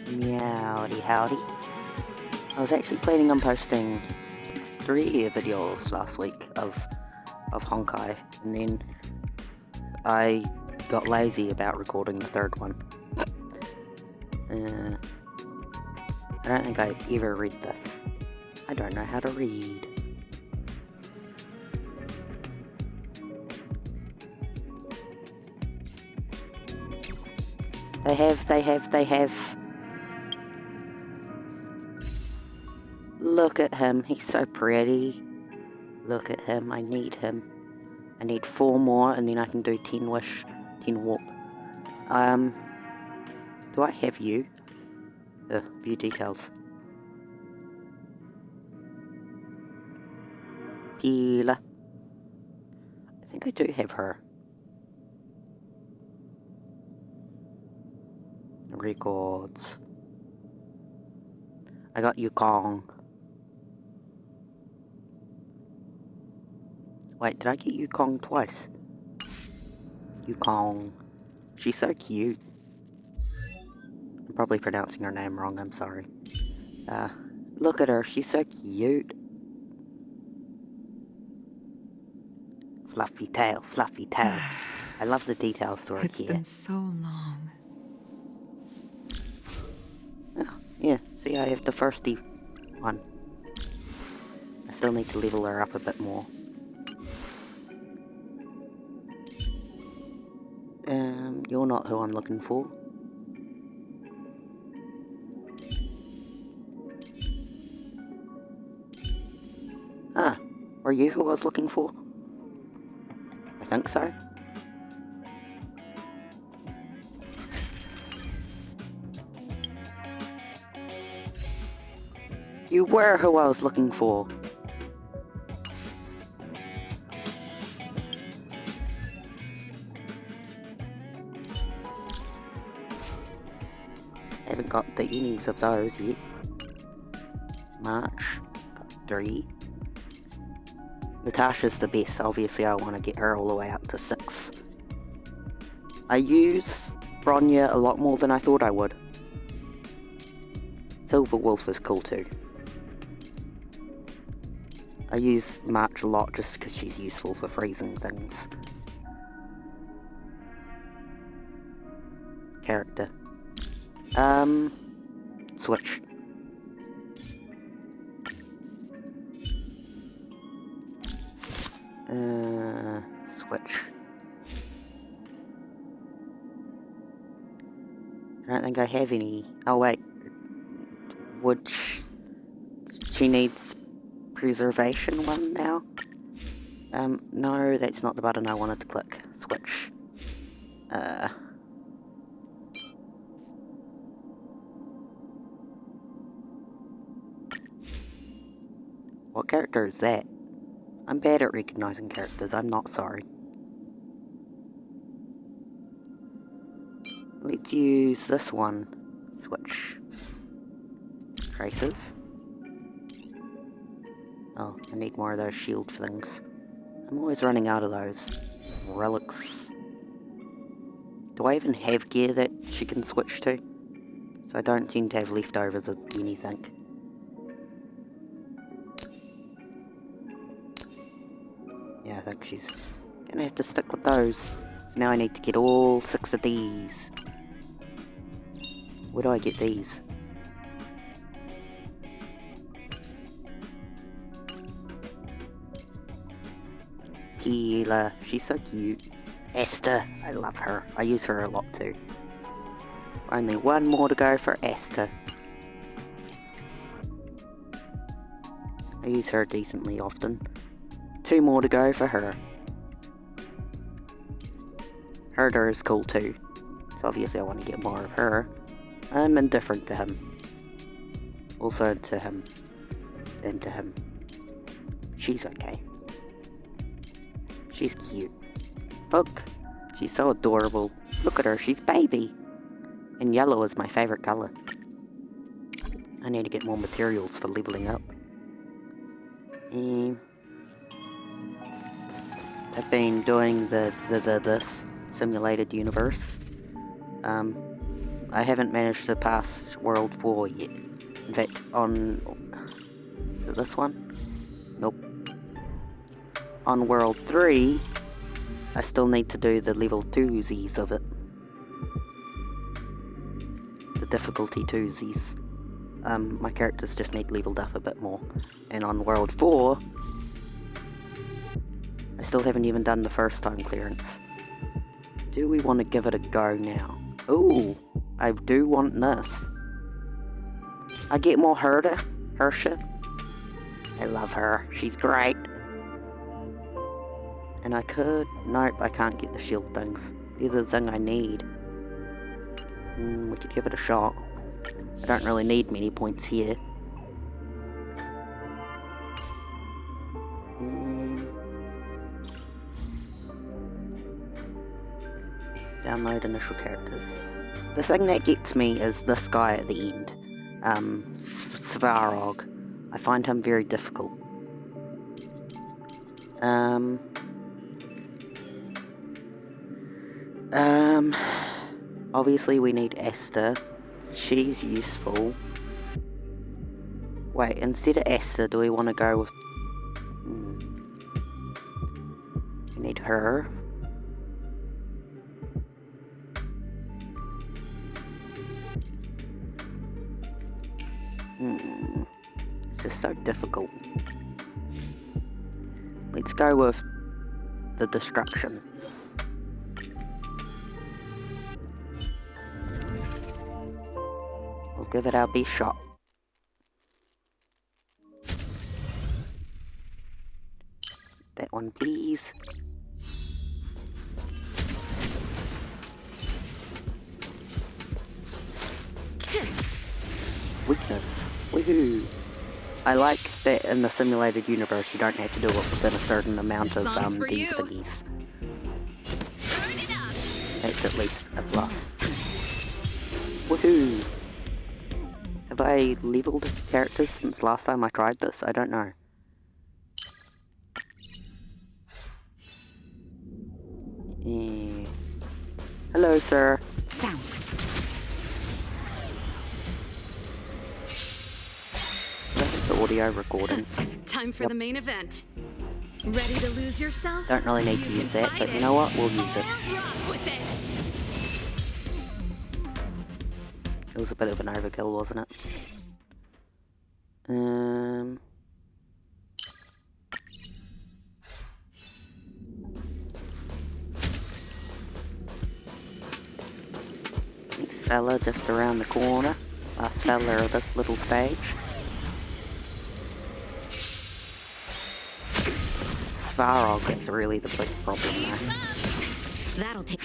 Meowdy howdy. I was actually planning on posting 3 videos last week of Honkai, and then I got lazy about recording the 3rd one. I don't think I ever read this. I don't know how to read. They have. Look at him, he's so pretty. Look at him, I need him. I need 4 more and then I can do 10 wish, 10 warp. Do I have you? View details. Stella. I think I do have her. Records. I got Yukong. Wait, did I get Yukong twice? Yukong. She's so cute. I'm probably pronouncing her name wrong, I'm sorry. Look at her, she's so cute. Fluffy tail, fluffy tail. I love the details to her It's been so long. Oh, yeah, see, I have the firsty one. I still need to level her up a bit more. You're not who I'm looking for. Ah, were you who I was looking for? I think so. You were who I was looking for. Haven't got the innings of those yet. March, got 3. Natasha's the best, obviously I want to get her all the way up to 6. I use Bronya a lot more than I thought I would. Silver Wolf is cool too. I use March a lot just because she's useful for freezing things. Character. Switch. Switch. I don't think I have any. Oh wait. Would she needs preservation one now? No, that's not the button I wanted to click. Switch. What character is that? I'm bad at recognizing characters, I'm not sorry. Let's use this one. Switch. Traces. Oh, I need more of those shield things. I'm always running out of those. Relics. Do I even have gear that she can switch to? So I don't tend to have leftovers of anything. Yeah, I think she's gonna have to stick with those. So now I need to get all 6 of these. Where do I get these? Stella, she's so cute. Esther, I love her. I use her a lot too. Only 1 more to go for Esther. I use her decently often. 2 more to go for her. Herder is cool too. So obviously I want to get more of her. I'm indifferent to him. Also to him. And to him. She's okay. She's cute. Look, she's so adorable. Look at her, she's baby. And yellow is my favourite colour. I need to get more materials for levelling up. I've been doing this simulated universe. I haven't managed to pass World 4 yet. In fact, on... is it this one? Nope. On World 3, I still need to do the level 2sies of it. The difficulty 2sies. My characters just need leveled up a bit more. And on World 4, I still haven't even done the first time clearance. Do we want to give it a go now? Ooh, I do want this. I get more Hersha. I love her, she's great. And I could... nope, I can't get the shield things. They're the thing I need. We could give it a shot. I don't really need many points here. Download initial characters. The thing that gets me is this guy at the end. Svarog. I find him very difficult. Obviously we need Esther. She's useful. Wait, instead of Esther, do we want to go with... we need her. It's just so difficult. Let's go with the destruction. We'll give it our best shot. That one, please. Weakness. Woohoo! I like that in the simulated universe you don't have to do it within a certain amount of these thingies. That's at least a plus. Woohoo! Have I leveled characters since last time I tried this? I don't know. Hello, sir. Found. That's the audio recording. Time for the main event. Ready to lose yourself? Don't really need to use that, but you know what? We'll use it. It was a bit of an overkill, wasn't it? Next Stella just around the corner. Last Stella of this little stage. Svarog is really the big problem now. That'll take.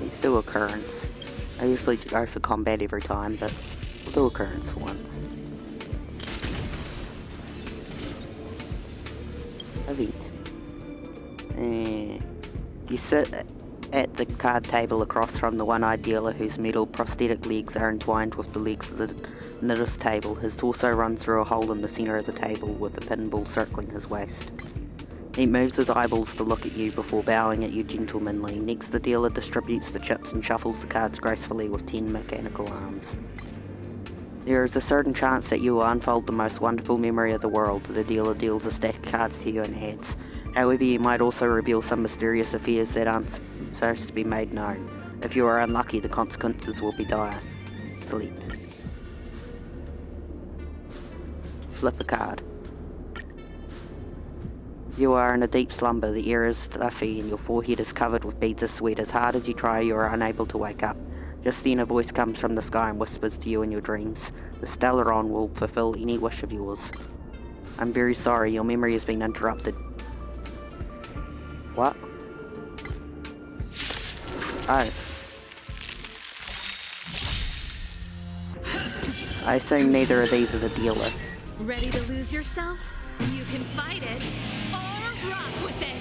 Let's do occurrence. I usually go for combat every time, but we'll do occurrence for once. Event. You sit at the card table across from the one-eyed dealer whose metal prosthetic legs are entwined with the legs of the nearest table. His torso runs through a hole in the center of the table with a pinball circling his waist. He moves his eyeballs to look at you before bowing at you gentlemanly. Next, the dealer distributes the chips and shuffles the cards gracefully with 10 mechanical arms. There is a certain chance that you will unfold the most wonderful memory of the world. The dealer deals a stack of cards to you and hands. However, you might also reveal some mysterious affairs that aren't supposed to be made known. If you are unlucky, the consequences will be dire. Select. Flip a card. You are in a deep slumber, the air is stuffy and your forehead is covered with beads of sweat. As hard as you try, you are unable to wake up. Just then a voice comes from the sky and whispers to you in your dreams. The Stellaron will fulfill any wish of yours. I'm very sorry, your memory has been interrupted. What? Oh. I assume neither of these are the dealer. Ready to lose yourself? You can fight it or rock with it.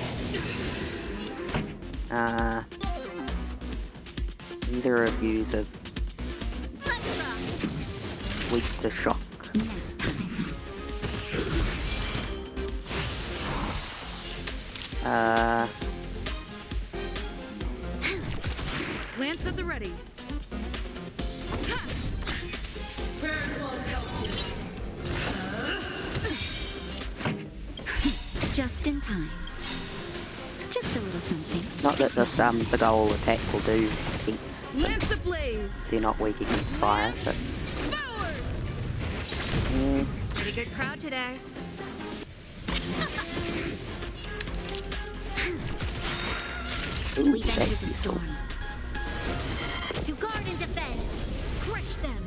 Neither of yous are weak to shock. Lance at the ready. Just in time. Just a little something. Not that this big ol' attack will do against Lance ablaze. they're not weak against fire, but Forward. Pretty good crowd today. ooh, We've that's entered the useful. storm. To guard and defend. Crush them.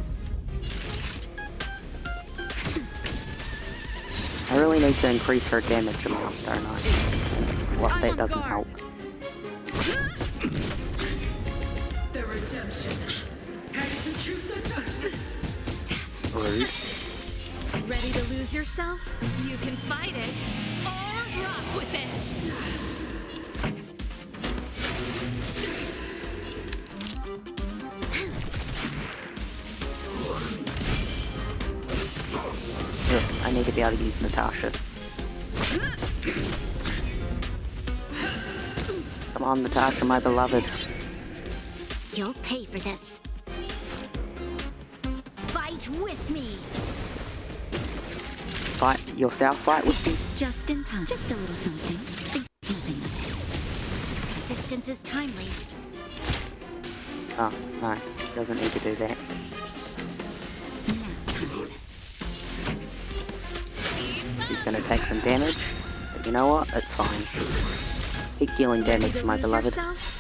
I really need to increase her damage amount, don't I? What, I'm that on doesn't guard. help. The redemption. Execute the judgment. Rude. Ready to lose yourself? You can fight it or rock with it. Ugh, I need to be able to use Natasha. Come on, Natasha, my beloved. You'll pay for this. Fight with me. Fight yourself, fight with me. Just in time. Just a little something. Nothing. Assistance is timely. Oh, no, doesn't need to do that. Nap time. She's gonna take some damage, but you know what? It's fine. Keep dealing Ready damage, to my lose beloved. yourself?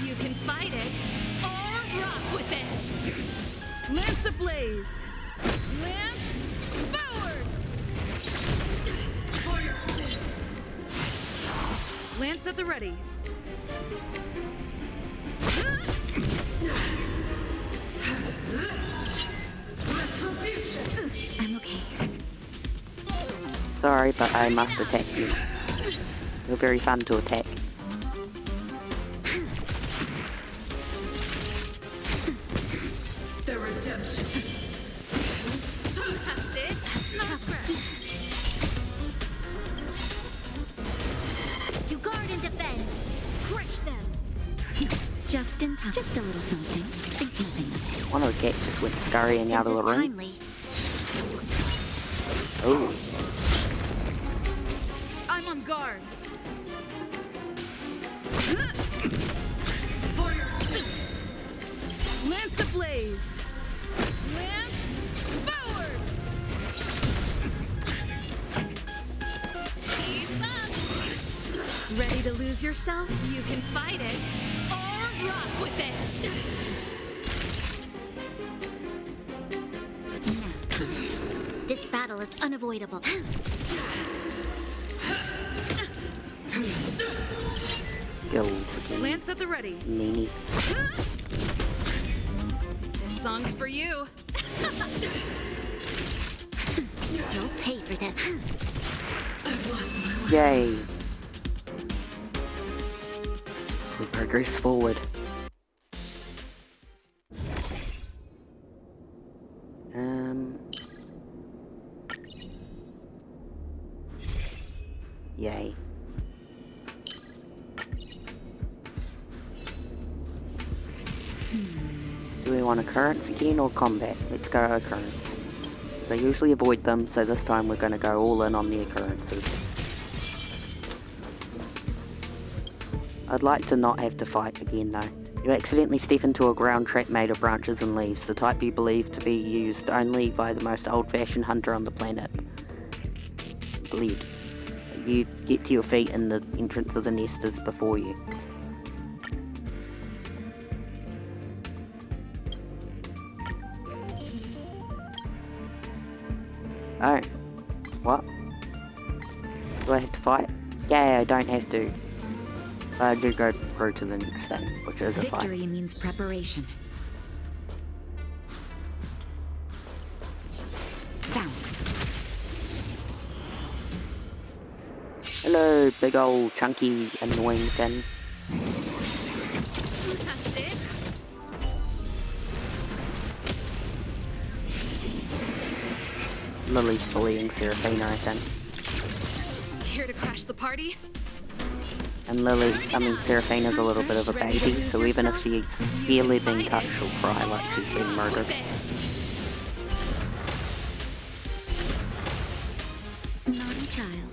You can fight it or rock with it. Lance ablaze. Lance forward. For your sins. Lance at the ready. Retribution. I'm okay. Sorry, but I must attack you. You're very fun to attack. The redemption. That's it. No stress. To guard and defend. Crush them. Just in time. Just a little something. Think nothing of it. One of the cats just went scurrying out of the Assistance is room. timely. Oh, I'm on guard. For your sins. Lance ablaze. Lance forward. Keep up. Ready to lose yourself? You can fight it or rock with it. Nap time. This battle is unavoidable. skills again. Lance at the ready. Meanie. Songs for you. You'll pay for this. Yay! We progress forward. Yay. Do we want occurrence again or combat? Let's go occurrence. I usually avoid them, so this time we're going to go all in on the occurrences. I'd like to not have to fight again though. You accidentally step into a ground trap made of branches and leaves, the type you believe to be used only by the most old-fashioned hunter on the planet. Bleed. You get to your feet and the entrance of the nest is before you. Oh. What? Do I have to fight? Yeah, I don't have to. I do go through to the next thing, which is a fight. Victory means preparation. Found. Hello, big old chunky annoying thing. Lily's bullying Seraphina, I think. Here to crash the party? And Seraphina's a little bit of a baby, so even if she's barely being touched, she'll cry like she's been murdered. Naughty child.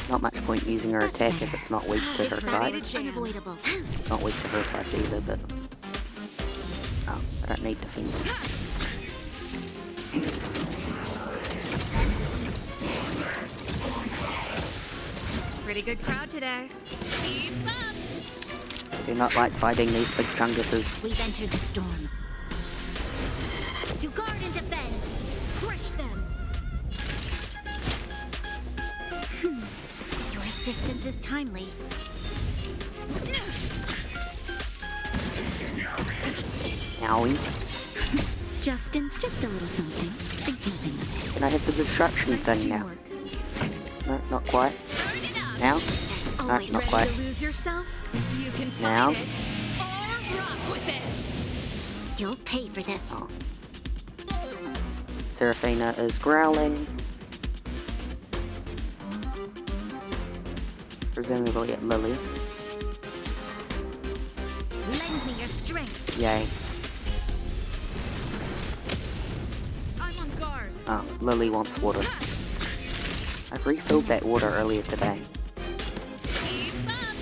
Not much point using her attack if it's not weak to her type. It's unavoidable. Not weak to her type either, but... Oh, I don't need defense. Pretty good crowd today. Keep up! I do not like fighting these big chunguses. We've entered the storm. To guard and defend. Crush them. Your assistance is timely. Owie. Just a little something. Think nothing of it. Can I hit the destruction thing now? No, not quite. Now? No, Always not Ready quite. to lose yourself? You can fight Now? it or rock with it. You'll pay for this. Oh. Seraphina is growling. Presumably at Lily. Lend me your strength. Yay. I'm on guard. Oh, Lily wants water. I refilled that water earlier today. Keep up!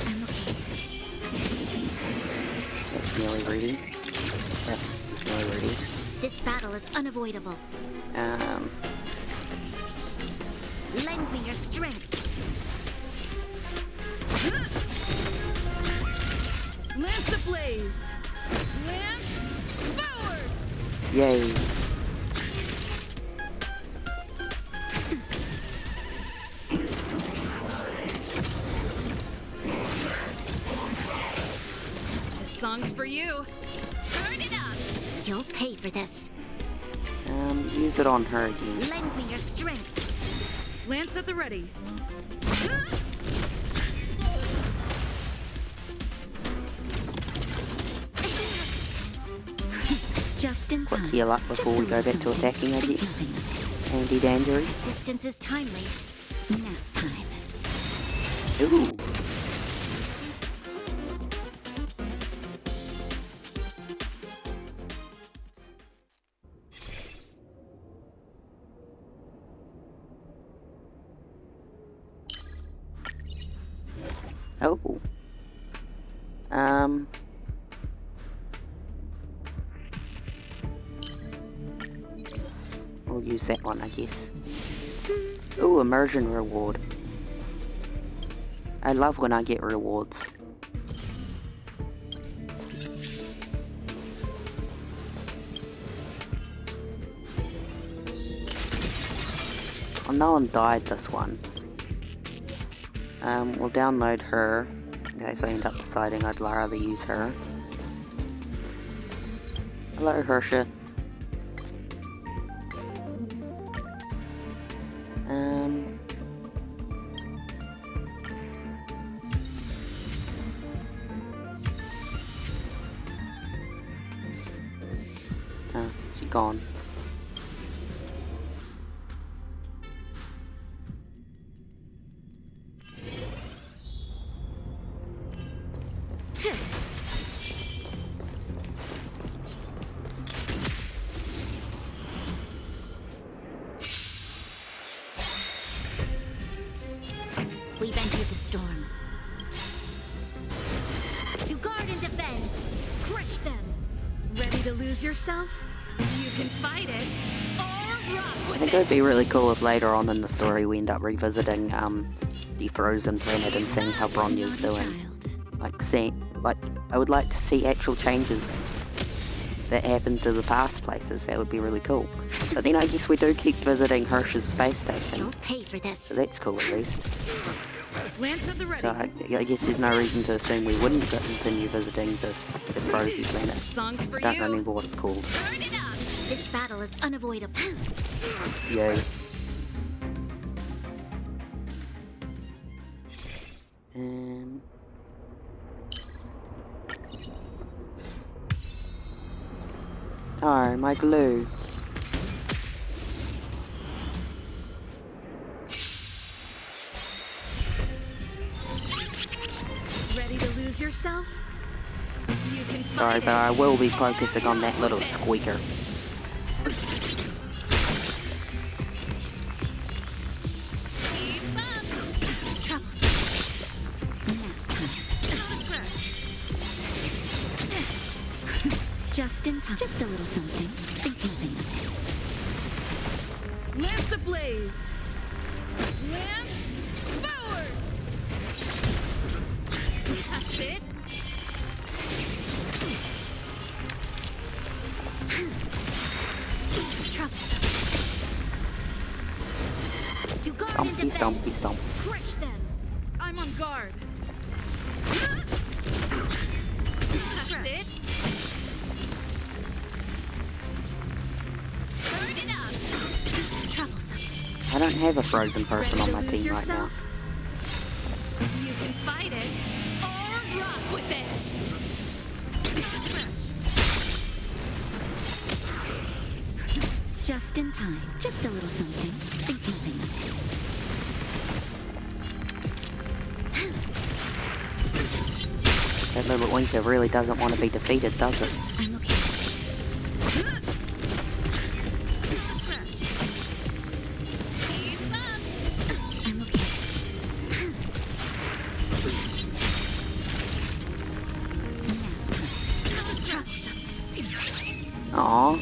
I'm okay. That's nearly ready. That's nearly ready. This battle is unavoidable. Lend me your strength. Lance ablaze! Lance forward! Yay. This song's for you. Turn it up! You'll pay for this. Use it on her again. Lend me your strength. Lance at the ready. Just in Quick time. heal up before we go back to attacking, I guess. Handy dandy. Assistance is timely. Nap time. Ooh. Oh. We'll use that one, I guess. Ooh, immersion reward. I love when I get rewards. Oh, no one died this one. We'll download her. Okay, if I end up deciding I'd rather use her. Hello, Hersha. Oh, she's gone. We've entered the storm. To guard and defend. Crush them. Ready to lose yourself? You can fight it or rock I with think it would be really cool if later on in the story we end up revisiting the frozen planet and seeing how Bronya's Naughty doing. child. I would like to see actual changes that happen to the past places. That would be really cool. But then I guess we do keep visiting Hirsch's space station, You'll pay for this. so that's cool at least. Lance at the ready. So I guess there's no reason to assume we wouldn't continue visiting the frozen planet. Song's for I don't you. remember what it's called. Turn it up. This battle is unavoidable. Yay. Oh, my glue. Ready to lose yourself? You can Sorry, fight but I it. will be focusing on that little squeaker. Keep up. Troublesome. Just in time. Just a little something. Think nothing of it. Lance ablaze. Lance forward. That's it. Troublesome. To guard and Stompy, defend. stompy, stomp. Crush them. I'm on guard. That's it. Burn it up. Troublesome. I don't have a frozen person on Ready my to lose team right now. yourself? You can fight it or rock with it. Just in time. Just a little something. Think nothing of it. That little winker really doesn't want to be defeated, does it? I'm okay. Keep up. I'm okay. Now, troublesome. Aww.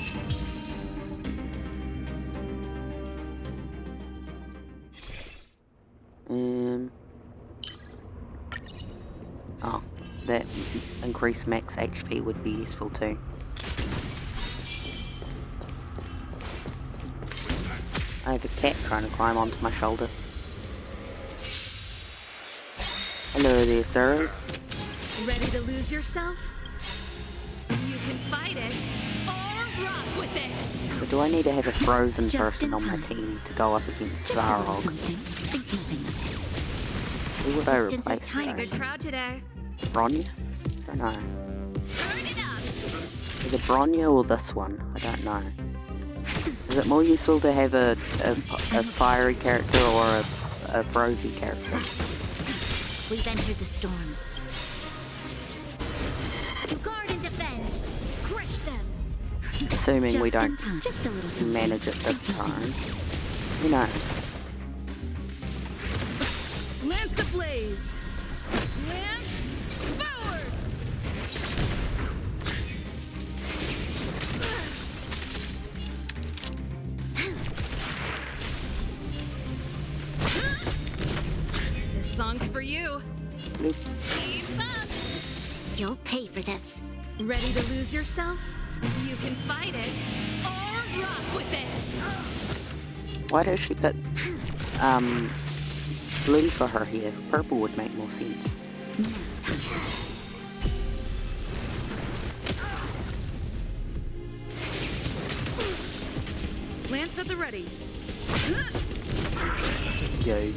Oh, that increased max HP would be useful too. I have a cat trying to climb onto my shoulder. Hello there, sirs. Ready to lose yourself? You can fight it or rock with it. So do I need to have a frozen Just person in on my time. team to go up against Just a little Svarog? something. Think nothing of Who would I Resistance is replace? tiny. Good crowd today. Bronya? Don't know. Burn it up. Either Bronya or this one. I don't know. Is it more useful to have a fiery character or a frozy character? We've entered the storm. Guard and defend. Crush them. Assuming we Just in don't time. Just a little something. manage it this Think nothing time. Who knows? Lance ablaze. Lance forward. This song's for you. Bloop. Keep up. You'll pay for this. Ready to lose yourself? You can fight it or rock with it. Why does she put blue for her hair? Purple would make more sense. Lance at the ready. Yo.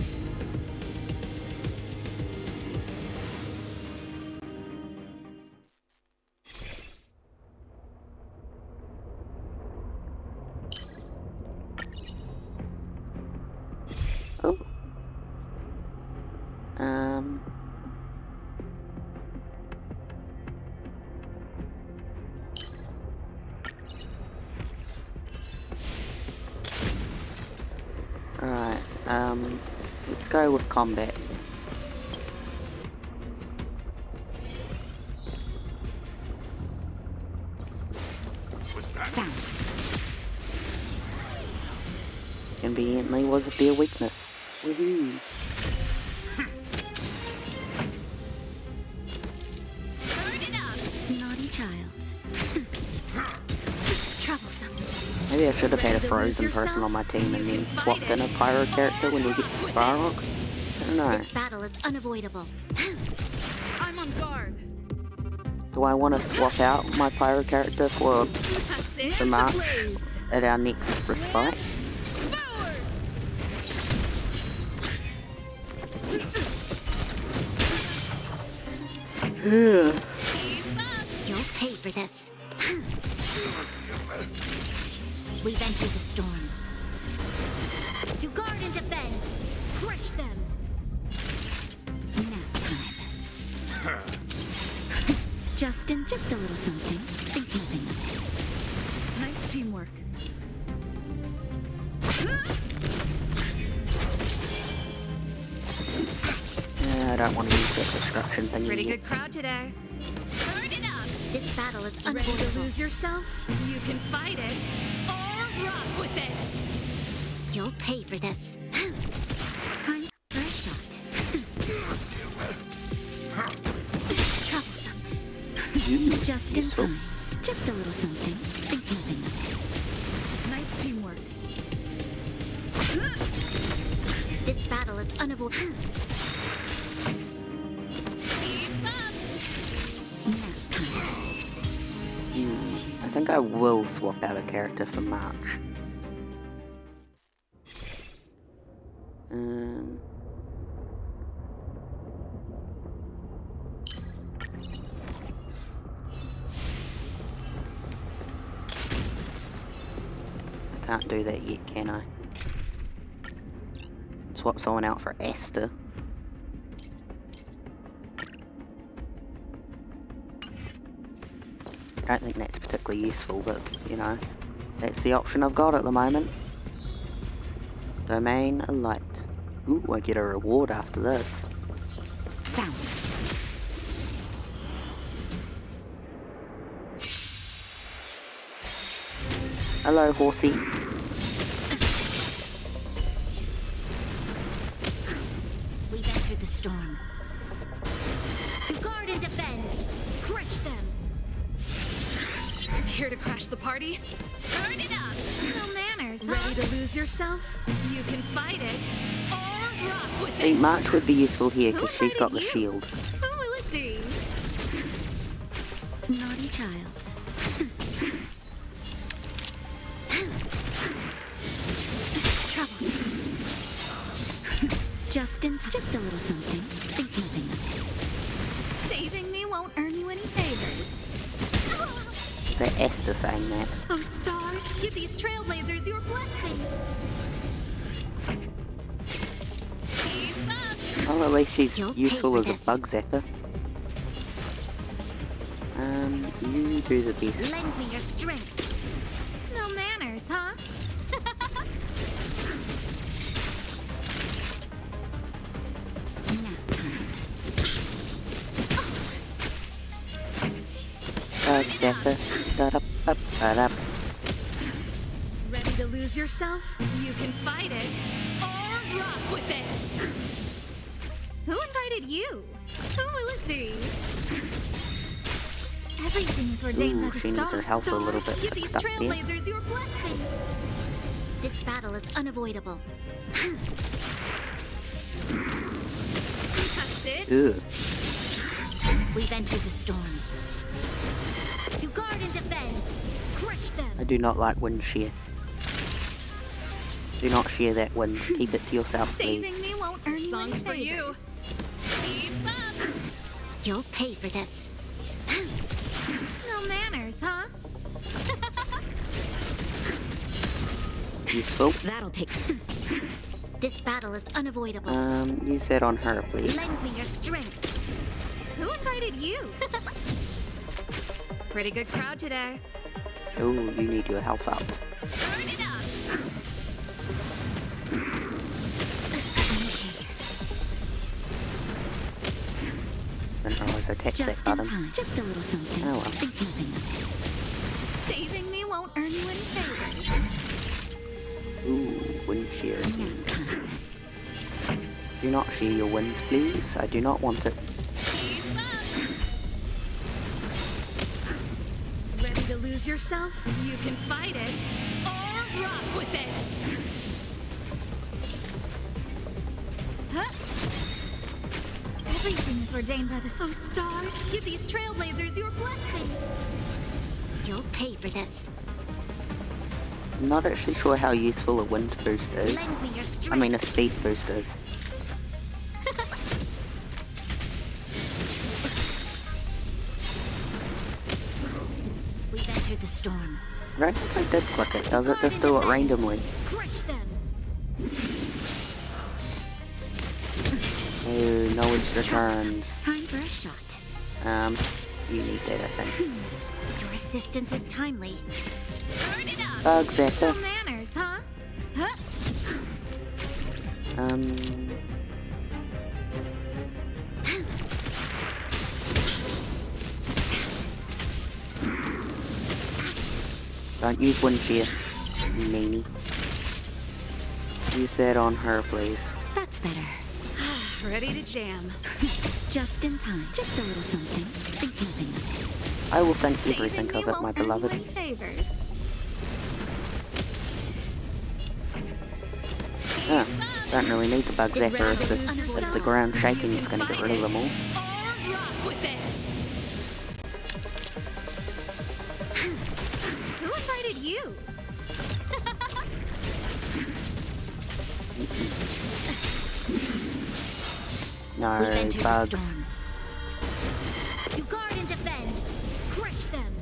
Oh. Alright, let's go with combat. Found. Conveniently was their weakness. Woohoo! Burn it up. Naughty child. Troublesome. Maybe I should have had a Ready to lose frozen person yourself? on my team and You then can swapped fight in a it. pyro character when we get to Svarog. I don't know. This battle is unavoidable. I'm on guard. Do I want to swap out my pyro character for That's it. The march. Ablaze. at our next respite? Forward. Yeah. Keep up. You'll pay for this. We've entered the storm. To guard and defend. Crush them. Nap time. Just a little something. Think nothing of it. Nice teamwork. I don't want to use that destruction thing Pretty yet. good crowd today. Turn it up. This battle is Ready to unavoidable. lose yourself? You can fight it or rock with it. You'll pay for this. Time for a shot. Troublesome. Ooh, Just in useful. time. Just a little something. Think nothing of Nice teamwork. it. This battle is unavoidable. Keep up. Nap time. I think I will swap out a character for March. I can't do that yet, can I? Swap someone out for Esther. I don't think that's particularly useful, but, you know, that's the option I've got at the moment. Domain a light. Ooh, I get a reward after this. Found. Hello, horsey. We've entered the storm. To guard and defend. Crush them. Here to crash the party? Turn it up. No manners, huh? Ready to lose yourself? You can fight it or rock with I think it. March would be useful here because Who she's got the invited shield. Who will it be? Naughty child. Troublesome. Just in time. Just a little something. Think nothing of it. Saving me won't earn you any favors. The Esther saying that. Oh, stars, give these trailblazers your blessing. Keep up. Oh, at least she's You'll pay useful for as this. a bug zapper. You do the best. Lend me your strength. No manners, huh? Nap time. Bug zapper. Da-da-ba-ba-da. Ready to lose yourself? You can fight it or rock with it. Who invited you? Who will it be? Everything is ordained Ooh, by the she needs her stars. health a little Stars, bit give these stuck there. trailblazers your blessing. This battle is unavoidable. That's it. Ugh. We've entered the storm. To guard and defend. Crush them. I do not like wind shear. Do not share that wind. Keep it to yourself, Saving please. me won't earn you Songs any for you. favors. Keep up. You'll pay for this. No manners, huh? Useful. That'll take. This battle is unavoidable. Use that on her, please. Lend me your strength. Who invited you? Pretty good crowd today. Oh, you need your health up. Turn it up. Didn't realize I tapped that Just in button. time. Just a little something. Oh well. Think nothing of Saving me won't earn you any favors. Ooh, wind shear it. again. Nap time. Do not share your wind, please. I do not want it. Keep up. Ready to lose yourself? You can fight it or rock with it. Huh? Everything is ordained by the stars. Give these trailblazers your blessing. You'll pay for this. I'm not actually sure how useful a wind boost is. Lend me your strength. I mean, a speed boost is. We've entered the storm. I don't think I did click it. Does it just do it randomly? Crush them. Oh, no extra turns. Time for a shot. You need that, I think. Your assistance is timely. Turn it up. Bug Zapper. Some manners, huh? Huh? Don't use wind shear, you meanie. Use that on her, please. That's better. Ready to jam. Just in time. Just a little something. Think nothing of it. I will think Saving everything me of it, my won't earn beloved. you any favors. Yeah, don't really need the bug zapper if the ground shaking is going to get rid of them all. Or rock with it. Who invited you? No, We've entered the bugs. storm. To guard and defend. Crush them.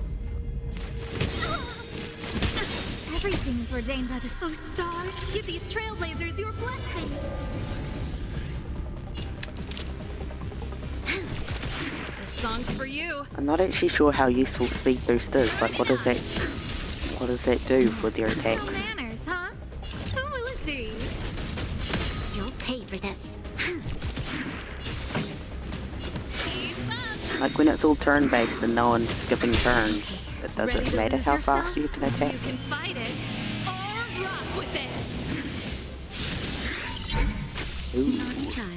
Everything is ordained by the stars. Give these trailblazers your blessing. This song's for you. I'm not actually sure how useful speed boost is. Like, what does that do for their attacks? No manners, huh? Who will it be? You'll pay for this. Keep up. Like when it's all turn-based and no one's skipping turns, it Ready doesn't to matter lose how yourself? fast you can attack. You can fight it or rock with it. Ooh. Naughty child.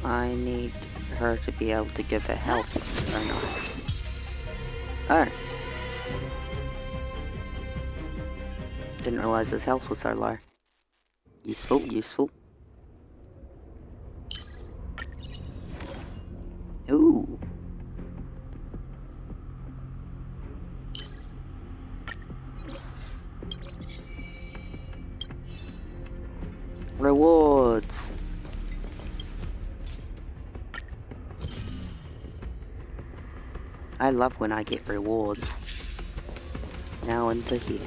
I need her to be able to give her help, or not. Oh. Didn't realize his health was so low. Useful, useful. Ooh. Rewards. I love when I get rewards. Now into here.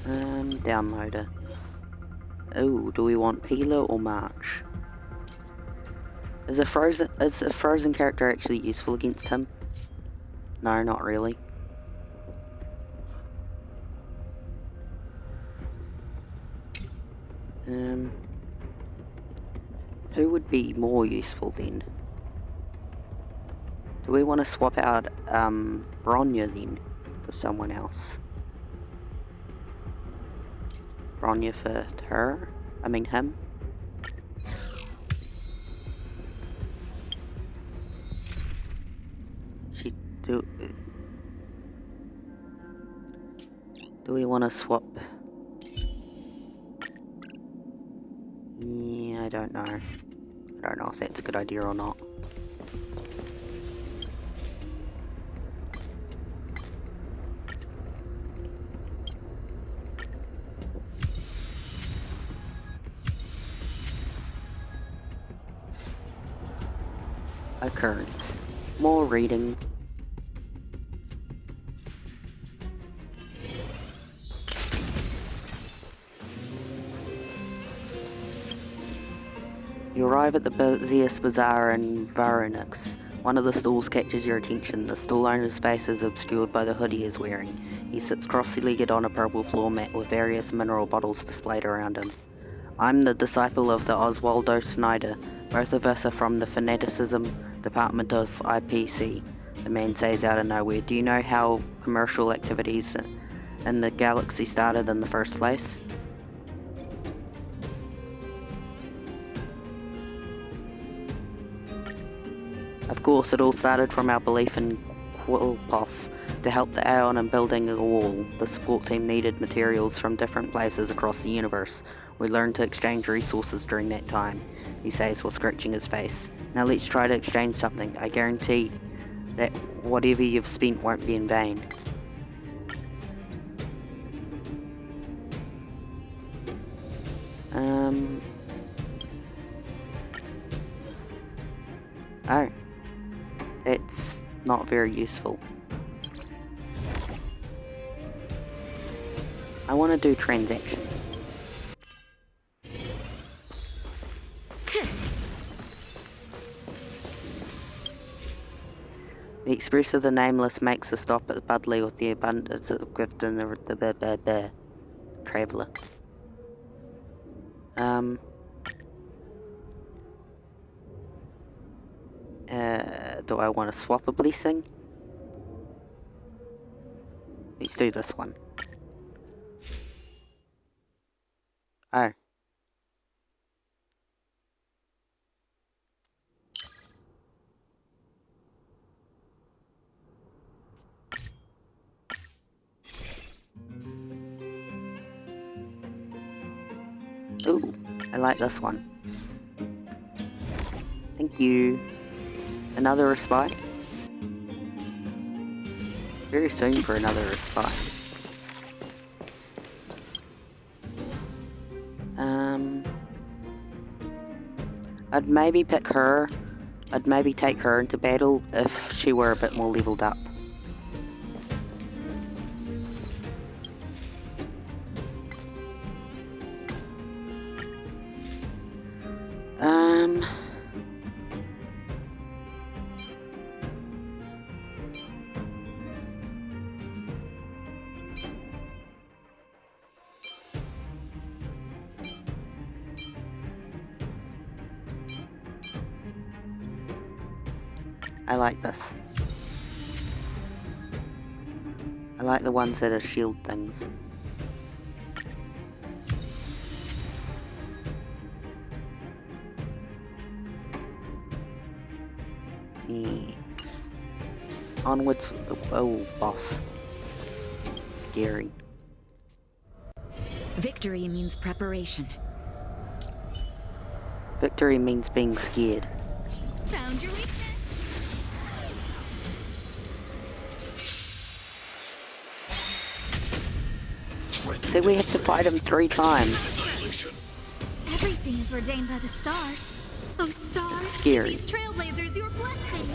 Downloader. Oh, do we want Peeler or March? Is a frozen character actually useful against him? No, not really. Who would be more useful then? Do we want to swap out Bronya then for someone else? Bronya for her? I mean him? Do we want to swap? Yeah, I don't know. I don't know if that's a good idea or not. Occurrence. More reading. You arrive at the busiest bazaar in Varanix. One of the stalls catches your attention. The stall owner's face is obscured by the hood he is wearing. He sits cross-legged on a purple floor mat with various mineral bottles displayed around him. I'm the disciple of the Oswaldo Snyder. Both of us are from the Fanaticism Department of IPC, the man says out of nowhere. Do you know how commercial activities in the galaxy started in the first place? Of course, it all started from our belief in Quilpoth. To help the Aeon in building a wall, the support team needed materials from different places across the universe. We learned to exchange resources during that time, he says while scratching his face. Now let's try to exchange something. I guarantee that whatever you've spent won't be in vain. Oh. It's not very useful. I want to do transaction. The Express of the Nameless makes a stop at Budley with the abundance of gift and the traveller. Do I want to swap a blessing? Let's do this one. Oh. Ooh, I like this one. Thank you. Another respite? Very soon for another respite. I'd maybe pick her. I'd maybe take her into battle if she were a bit more leveled up. I like this. I like the ones that are shield things. Yeah. Onwards. Oh, boss. Scary. Victory means preparation. Victory means being scared. Found your weakness. So we have to fight him 3 times. Everything is ordained by the stars. Those stars. Scary. These trailblazers, your blessing.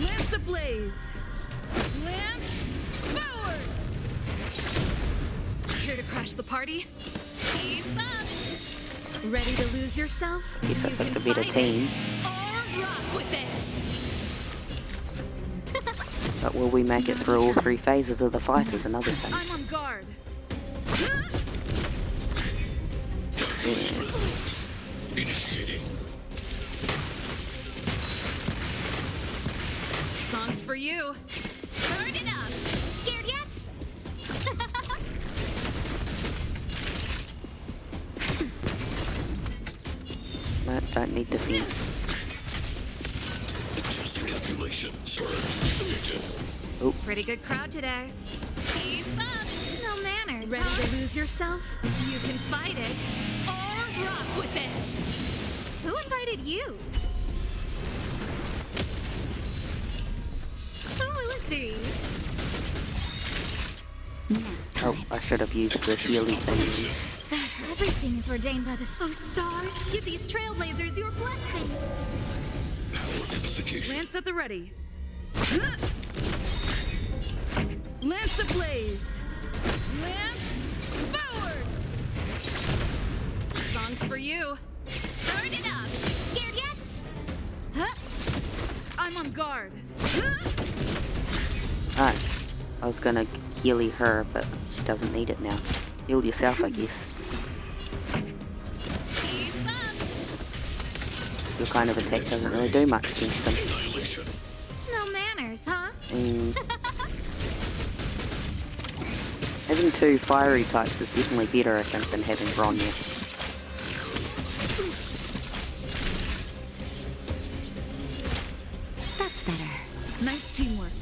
Lance ablaze! Lance forward! Here to crash the party? Keep up. Ready to lose yourself? Guess I You picked can a better fight team. it, or rock with it. But will we make it through all 3 phases of the fight is another thing. I'm on guard. Initiating. Songs for you. Turn it up. Scared yet? No, don't need defense. Adjusting calculation. Surge initiated. Pretty good crowd today. Keep up. No manners. Ready to lose yourself? You can fight it, or rock with it. Who invited you? Who will it be? Oh, I should have used the healing thing. Everything is ordained by the stars. Give these trailblazers your blessing. Power amplification. Lance at the ready. Lance ablaze! Lance forward! Songs for you. Turn it up. Scared yet? Huh? I'm on guard. Alright. I was gonna heal her, but she doesn't need it now. Heal yourself, I guess. Keep up. Your kind of attack doesn't really do much against them. Annihilation. No manners, huh? Having 2 fiery types is definitely better, I think, than having Bronya. That's better. Nice teamwork.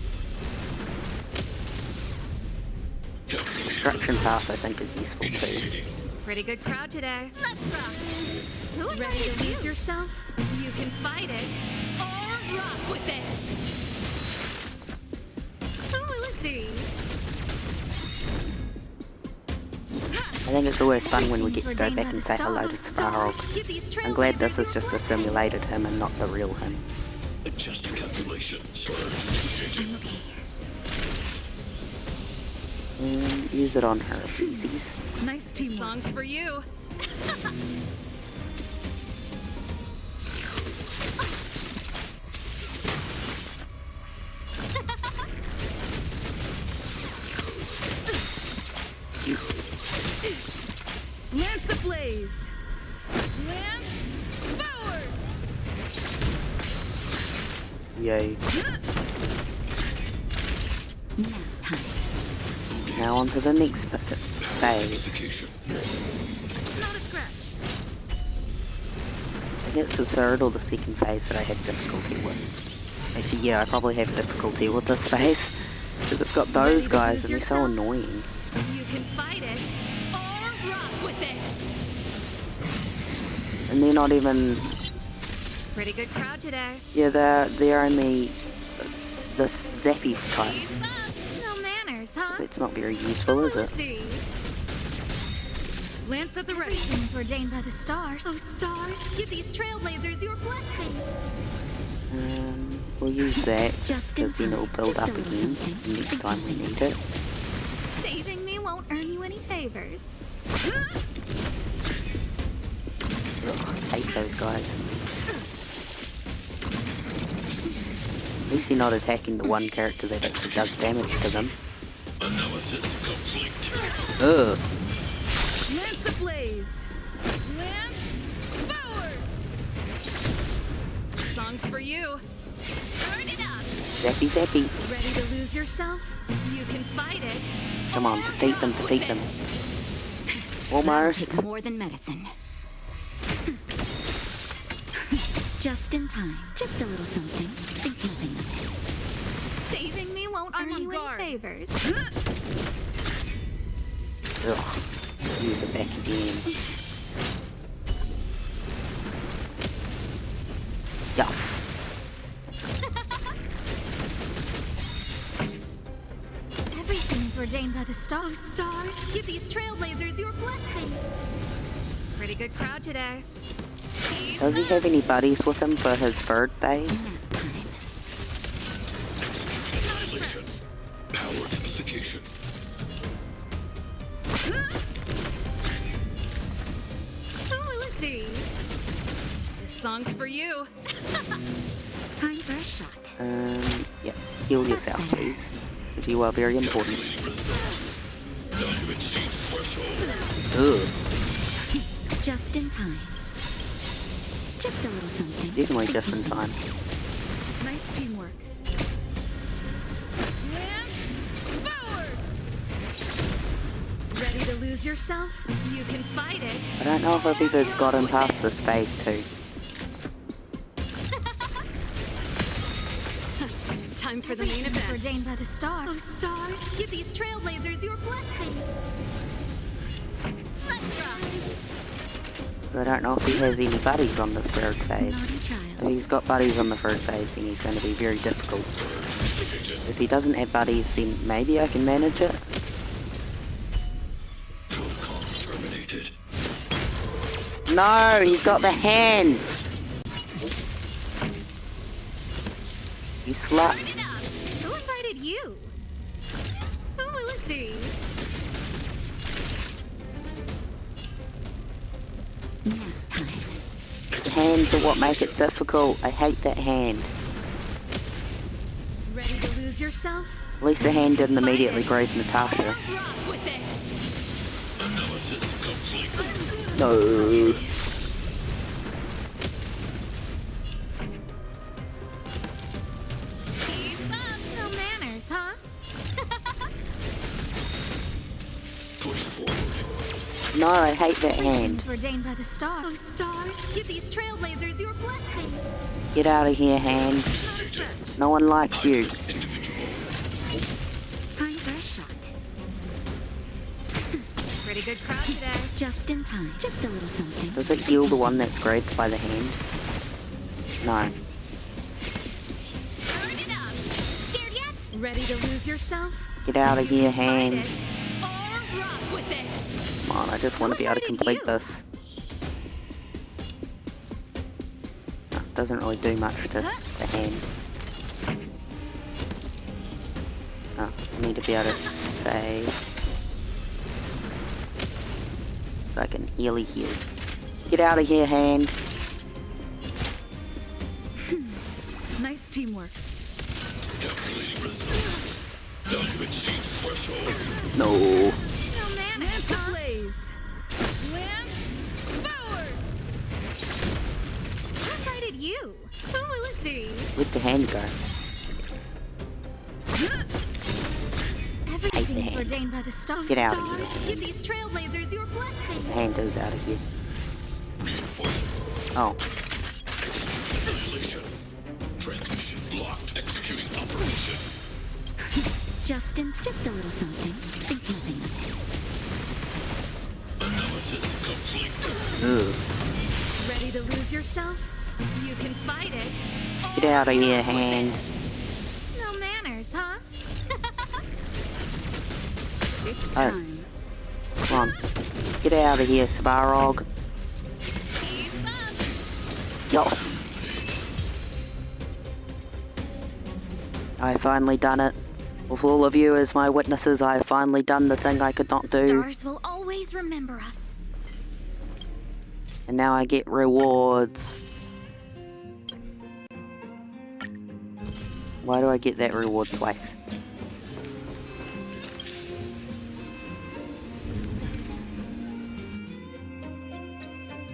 Destruction Path, I think, is useful too. Initiating. Pretty good crowd today. Let's rock. Who ready to lose yourself? You can fight it, or rock with it. Who will it be? I think it's always fun when we get to go back and say hello to Starhog. I'm glad this is just a simulated him and not the real him. Adjusting calculations. Initiating. Use it on her, please. Nice team. Songs for you. Lance ablaze. Lance forward. Yay. Now time. Now on to the next phase. Execution. Not a scratch. I think it's the third or the second phase that I have difficulty with. Actually, yeah, I probably have difficulty with this phase. Because it's got those guys and they're so annoying. You can fight it or rock with it. And they're not even... Pretty good crowd today. Yeah, they're only this zappy type. Keep up. No manners, huh? So it's not very useful, is it? Lance at the ready. Things ordained by the stars. Oh, stars, give these trailblazers your blessing. We'll use that, Just in because then it'll time. build Just a up little again something. next time we need it. Saving me won't earn you any favors. Ugh, hate those guys. At least you're not attacking the one character that actually does damage to them. Analysis complete. Ugh. Lance ablaze. Lance forward. Songs for you. Turn it up. Zappy zappy. Ready to lose yourself? You can fight it. Come on, or defeat them, rock defeat with them. it. Almost. Take more than medicine. Just in time. Just a little something. Think nothing of it. Saving me won't I'm earn on you guard. any favors. Ugh. Use it back again. Yes. Everything's ordained by the stars. Stars, give these trailblazers your blessing. Pretty good crowd today. Keep Does he have any buddies with him for his third phase? Nap time. Executing annihilation. Power amplification. Who will it be? This song's for you. Time for a shot. Yep. Heal yourself, please. Because you are very important. Calculating result. Value exceeds threshold. Ugh. Just in time. Just a little something. Definitely just in time. Nice teamwork. Lance forward. Ready to lose yourself? You can fight it. I don't know if I've ever gotten past this phase 2. Time for the main event. Ordained by the stars. Oh, stars, give these trailblazers your blessing. Let's rock. I don't know if he has any buddies on the third phase. Naughty child. If he's got buddies on the third phase, then he's going to be very difficult. If he doesn't have buddies, then maybe I can manage it. Protocol terminated. No, he's got the hands! You slut. Turn it up. Who invited you? Who will it be? Nap time. The hands are what make it difficult. I hate that hand. Ready to lose yourself? At least the hand didn't immediately grab Natasha. Rock with it. Analysis complete. No. Keep up. No manners, huh? Push forward. No, I hate that hand. Things ordained by the stars. Oh, stars, give these trailblazers your blessing. Get out of here, hand. No one likes you. Individual. Time for a shot. Pretty good crowd today. Just in time. Just a little something. Does it heal the one that's grabbed by the hand? No. Turn it up. Scared yet? Ready to lose yourself? Get out of here, Fight hand. it or rock with it. on, I just want to be able to complete this. Doesn't really do much to the hand. Oh, I need to be able to save. So I can heal. Get out of here, hand. Nice teamwork. Calculating results. Value exceeds threshold. No. No manners, Lance huh? ablaze. Lance forward. Who invited you? Who will it be? Where'd the hand go? Everything's hand. ordained by the stars. Get out of here. Give these trailblazers your blessing. The hand goes out of here. Reinforcing. Oh, Executing annihilation. Transmission blocked. Executing operation. Just a little something. Think nothing of Analysis complete. ugh. Ready to lose yourself? You can fight it. Get out of here, hand. No manners, huh? It's Oh. time. Come on. Get out of here, Svarog. Keep up. Yo. I finally done it. With all of you as my witnesses, I have finally done the thing I could not do. Stars will always remember us. And now I get rewards. Why do I get that reward twice?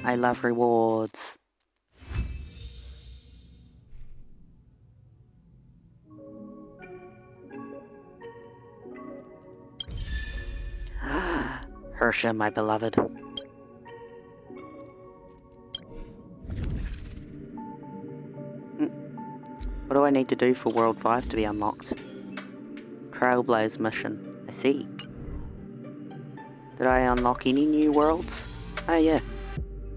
I love rewards. Hersha, my beloved. What do I need to do for World 5 to be unlocked? Trailblaze mission. I see. Did I unlock any new worlds? Oh yeah.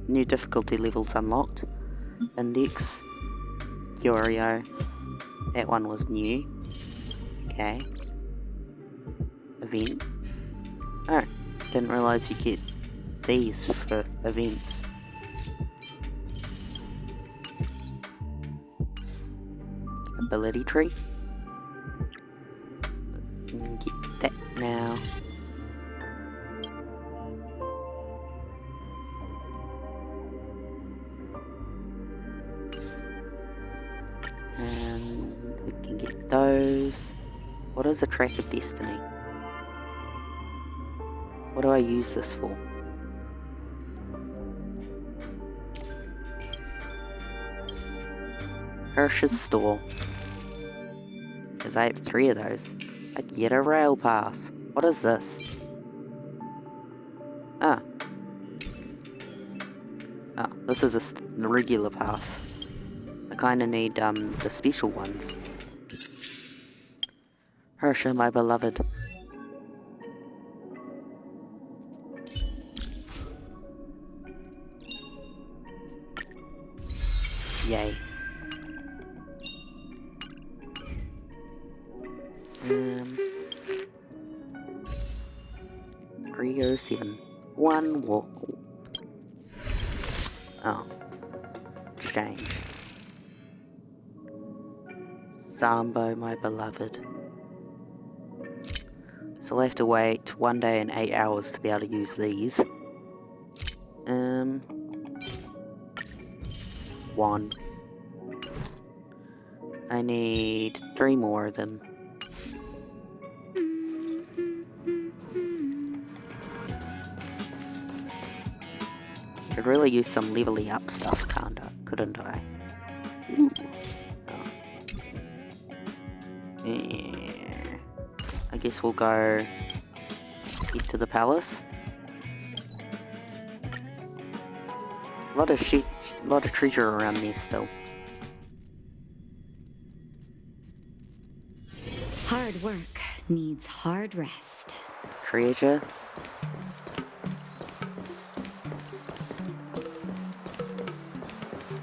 New difficulty levels unlocked. Index. Curio. That one was new. Okay. Event. Oh, didn't realise you get these for events. Ability tree. Get that now. And we can get those. What is a track of destiny? What do I use this for? Hirsch's store. Because I have 3 of those. I can get a rail pass. What is this? Ah. Oh, this is a regular pass. I kinda need, the special ones. Hersha, my beloved. Yay. 307. One walk. Oh. Exchange. Sambo, my beloved. So I'll have to wait 1 day and 8 hours to be able to use these. 1. I need 3 more of them. Could really use some leveling up stuff, couldn't I? Ooh. Oh. Yeah. I guess we'll go get to the palace. A lot of treasure around there still. Hard work needs hard rest. Treasure.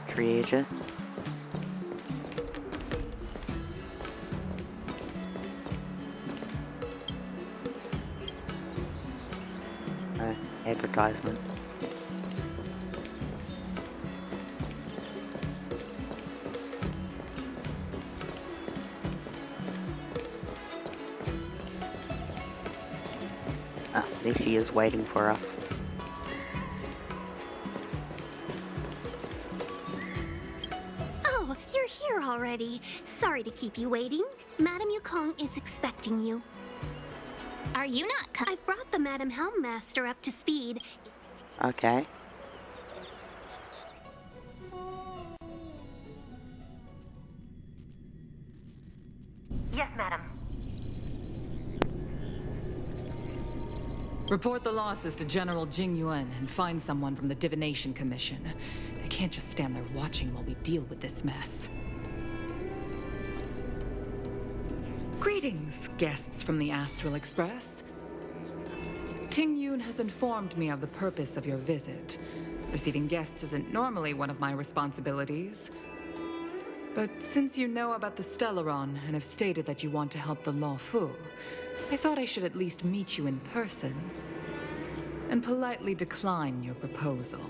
Treasure. advertisement. Ah, there she is waiting for us. Oh, you're here already. Sorry to keep you waiting. Madame Yukong is expecting you. Are you not I've brought the Madame Helmmaster up to speed. Okay. Yes, madam. Report the losses to General Jing Yuan and find someone from the Divination Commission. They can't just stand there watching while we deal with this mess. Greetings, guests from the Astral Express. Ting Yun has informed me of the purpose of your visit. Receiving guests isn't normally one of my responsibilities. But since you know about the Stellaron and have stated that you want to help the Law Fu, I thought I should at least meet you in person and politely decline your proposal.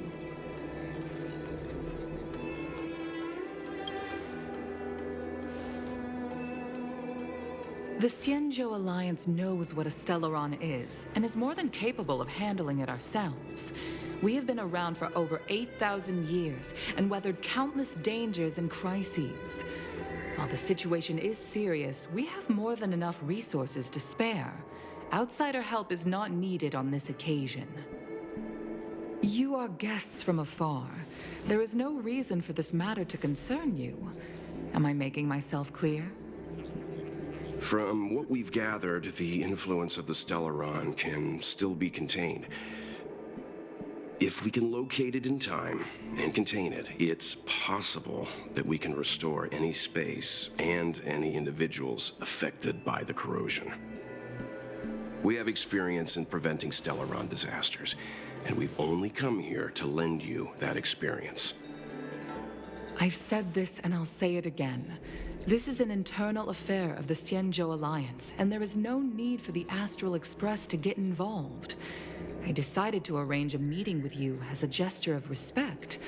The Xianzhou Alliance knows what a Stellaron is and is more than capable of handling it ourselves. We have been around for over 8,000 years and weathered countless dangers and crises. While the situation is serious, we have more than enough resources to spare. Outsider help is not needed on this occasion. You are guests from afar. There is no reason for this matter to concern you. Am I making myself clear? From what we've gathered, the influence of the Stellaron can still be contained. If we can locate it in time and contain it, it's possible that we can restore any space and any individuals affected by the corrosion. We have experience in preventing Stellaron disasters, and we've only come here to lend you that experience. I've said this and I'll say it again. This is an internal affair of the Xianzhou Alliance, and there is no need for the Astral Express to get involved. I decided to arrange a meeting with you as a gesture of respect,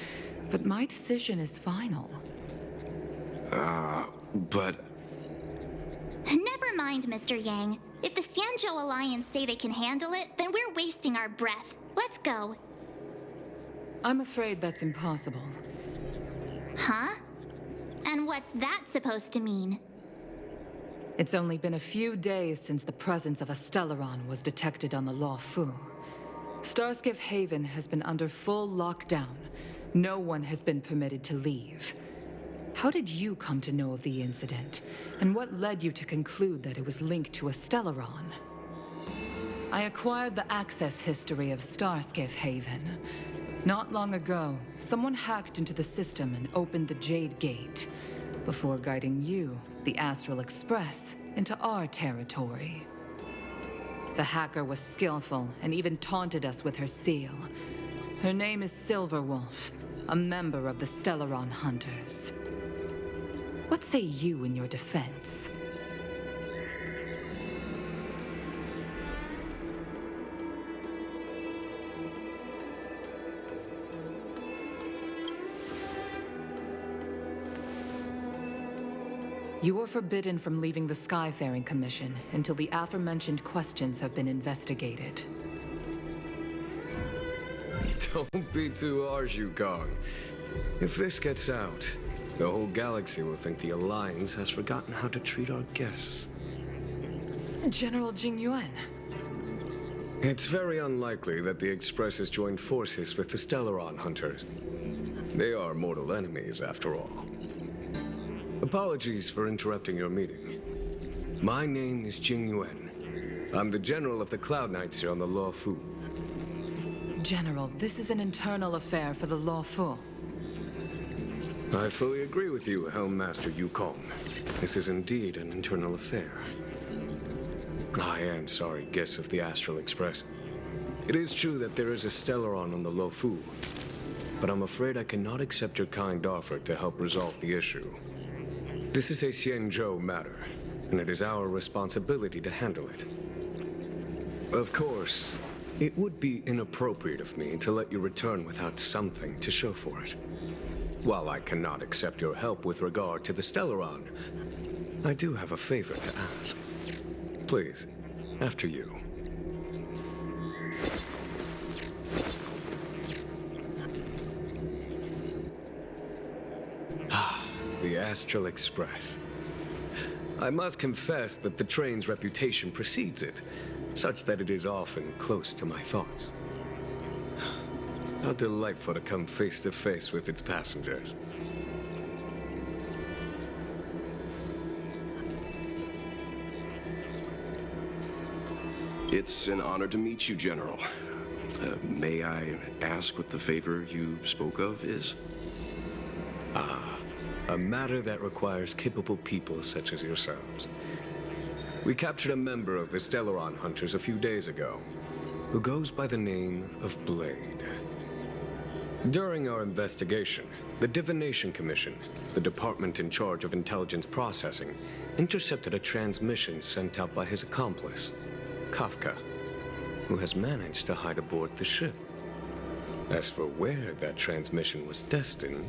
but my decision is final. But... Never mind, Mr. Yang. If the Xianzhou Alliance say they can handle it, then we're wasting our breath. Let's go. I'm afraid that's impossible. Huh? And what's that supposed to mean? It's only been a few days since the presence of a Stellaron was detected on the Law Fu. Starskiff Haven has been under full lockdown. No one has been permitted to leave. How did you come to know of the incident? And what led you to conclude that it was linked to a Stellaron? I acquired the access history of Starskiff Haven. Not long ago, someone hacked into the system and opened the Jade Gate, before guiding you, the Astral Express, into our territory. The hacker was skillful and even taunted us with her seal. Her name is Silverwolf, a member of the Stellaron Hunters. What say you in your defense? You are forbidden from leaving the Skyfaring Commission until the aforementioned questions have been investigated. Don't be too harsh, Yukong. If this gets out, the whole galaxy will think the Alliance has forgotten how to treat our guests. General Jing Yuan. It's very unlikely that the Express has joined forces with the Stellaron Hunters. They are mortal enemies, after all. Apologies for interrupting your meeting. My name is Jing Yuan. I'm the General of the Cloud Knights here on the Law Fu. General, this is an internal affair for the Law Fu. I fully agree with you, Helmmaster Yukong. This is indeed an internal affair. I am sorry, guests of the Astral Express. It is true that there is a Stellaron on the Law Fu, but I'm afraid I cannot accept your kind offer to help resolve the issue. This is a Xianzhou matter, and it is our responsibility to handle it. Of course, It would be inappropriate of me to let you return without something to show for it. While I cannot accept your help with regard to the Stellaron, I do have a favor to ask. Please, after you. The Astral Express. I must confess that the train's reputation precedes it, such that it is often close to my thoughts. How delightful to come face to face with its passengers. It's an honor to meet you, General. May I ask what the favor you spoke of is? A matter that requires capable people such as yourselves. We captured a member of the Stellaron Hunters a few days ago, who goes by the name of Blade. During our investigation, the Divination Commission, the department in charge of intelligence processing, intercepted a transmission sent out by his accomplice, Kafka, who has managed to hide aboard the ship. As for where that transmission was destined...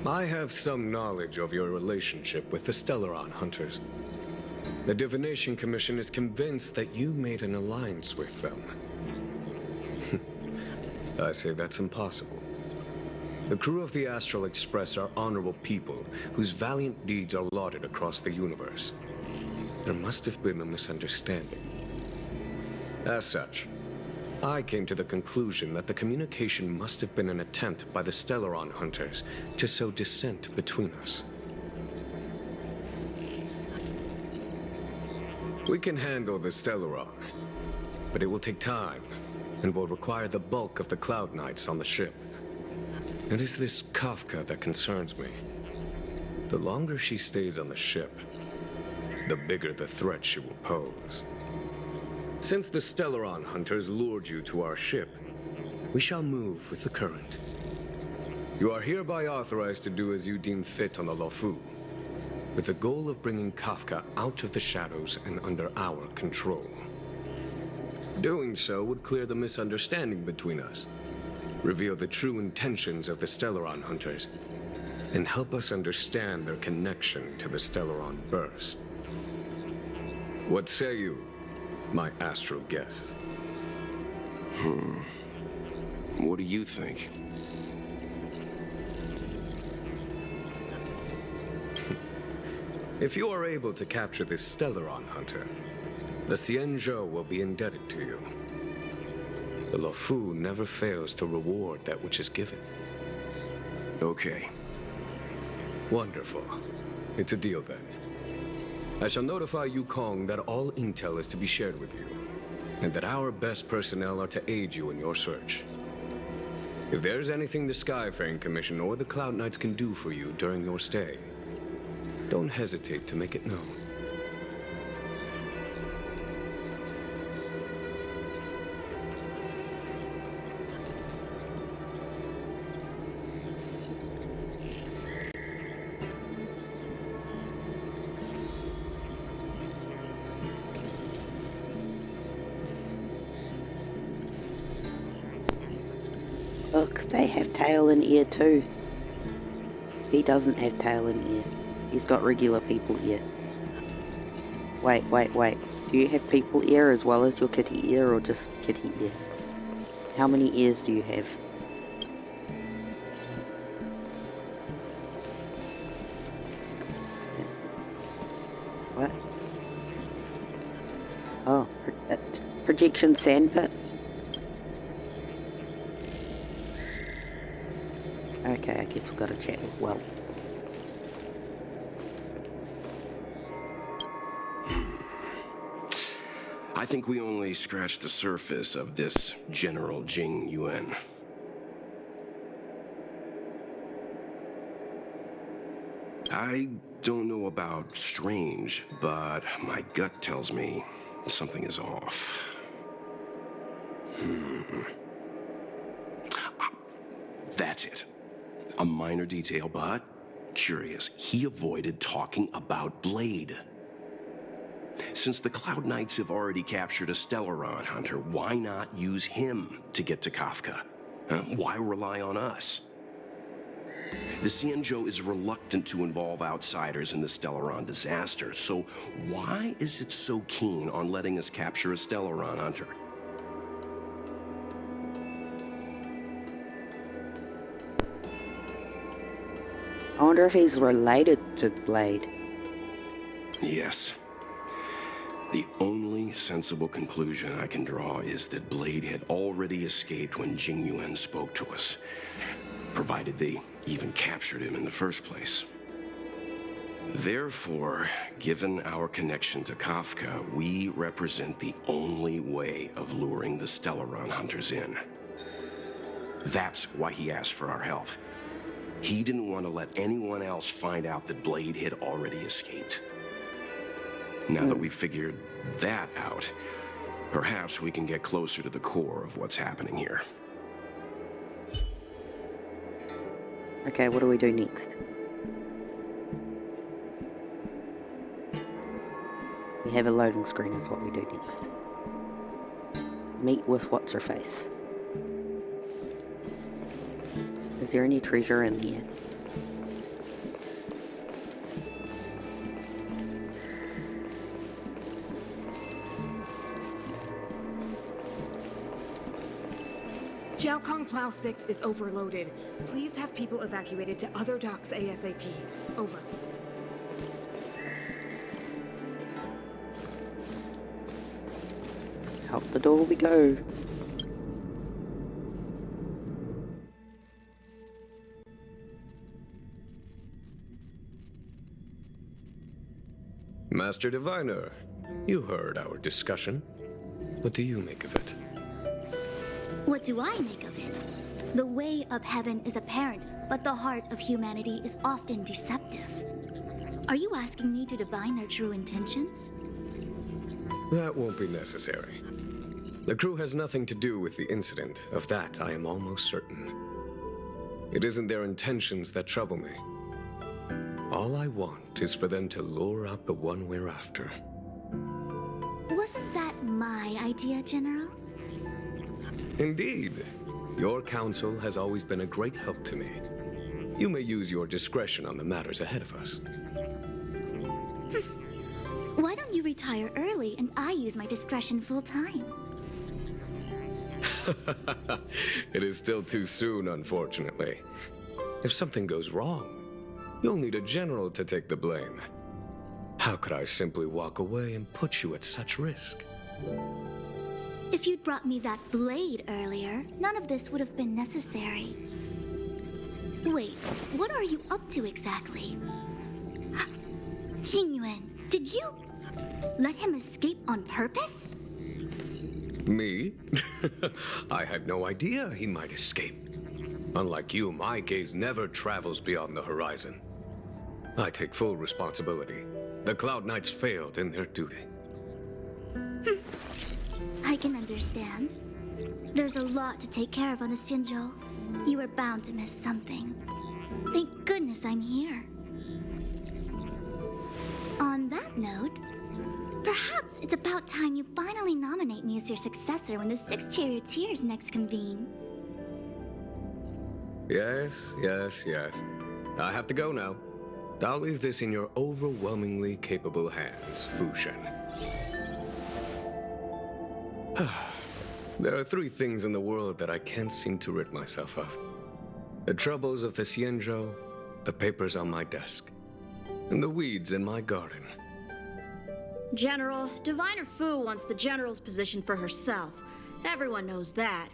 I have some knowledge of your relationship with the Stellaron Hunters. The Divination Commission is convinced that you made an alliance with them. I say that's impossible. The crew of the Astral Express are honorable people whose valiant deeds are lauded across the universe. There must have been a misunderstanding. As such, I came to the conclusion that the communication must have been an attempt by the Stellaron Hunters to sow dissent between us. We can handle the Stellaron, but it will take time and will require the bulk of the Cloud Knights on the ship. It is this Kafka that concerns me. The longer she stays on the ship, the bigger the threat she will pose. Since the Stellaron Hunters lured you to our ship, we shall move with the current. You are hereby authorized to do as you deem fit on the Lofu, with the goal of bringing Kafka out of the shadows and under our control. Doing so would clear the misunderstanding between us, reveal the true intentions of the Stellaron Hunters, and help us understand their connection to the Stellaron Burst. What say you, my astral guests? What do you think? If you are able to capture this Stellaron Hunter, the Xianzhou will be indebted to you. The Lofu never fails to reward that which is given. Okay. Wonderful. It's a deal then. I shall notify Yukong that all intel is to be shared with you, and that our best personnel are to aid you in your search. If there's anything the Skyfaring Commission or the Cloud Knights can do for you during your stay, don't hesitate to make it known. Look, they have tail and ear too. He doesn't have tail and ear. He's got regular people ear. Wait. Do you have people ear as well as your kitty ear, or just kitty ear? How many ears do you have? What? Oh, projection sandpit? Okay, I guess we've got to chat as well. I think we only scratched the surface of this General Jing Yuan. I don't know about strange, but my gut tells me something is off. That's it. A minor detail, but curious. He avoided talking about Blade. Since the Cloud Knights have already captured a Stellaron hunter, why not use him to get to Kafka? Why rely on us? The Xianzhou is reluctant to involve outsiders in the Stellaron disaster, so why is it so keen on letting us capture a Stellaron hunter? I wonder if he's related to Blade. Yes. The only sensible conclusion I can draw is that Blade had already escaped when Jing Yuan spoke to us, provided they even captured him in the first place. Therefore, given our connection to Kafka, we represent the only way of luring the Stellaron hunters in. That's why he asked for our help. He didn't want to let anyone else find out that Blade had already escaped. Now that we've figured that out, perhaps we can get closer to the core of what's happening here. Okay, what do we do next? We have a loading screen is what we do next. Meet with what's-her-face. Is there any treasure in here? Jiaokong Plow 6 is overloaded. Please have people evacuated to other docks ASAP. Over. Out the door we go. Master Diviner, you heard our discussion. What do you make of it? What do I make of it? The way of heaven is apparent, but the heart of humanity is often deceptive. Are you asking me to divine their true intentions? That won't be necessary. The crew has nothing to do with the incident. Of that, I am almost certain. It isn't their intentions that trouble me. All I want is for them to lure out the one we're after. Wasn't that my idea, General? Indeed. Your counsel has always been a great help to me. You may use your discretion on the matters ahead of us. Why don't you retire early and I use my discretion full time? It is still too soon, unfortunately. If something goes wrong, you'll need a general to take the blame. How could I simply walk away and put you at such risk? If you'd brought me that blade earlier, none of this would have been necessary. Wait, what are you up to exactly? Qingyuan, did you let him escape on purpose? Me? I had no idea he might escape. Unlike you, my gaze never travels beyond the horizon. I take full responsibility. The Cloud Knights failed in their duty. I can understand. There's a lot to take care of on the Xianzhou. You were bound to miss something. Thank goodness I'm here. On that note, perhaps it's about time you finally nominate me as your successor when the 6 charioteers next convene. Yes. I have to go now. I'll leave this in your overwhelmingly capable hands, Fu Shen. There are 3 things in the world that I can't seem to rid myself of. The troubles of the Xianzhou, the papers on my desk, and the weeds in my garden. General, Diviner Fu wants the General's position for herself. Everyone knows that.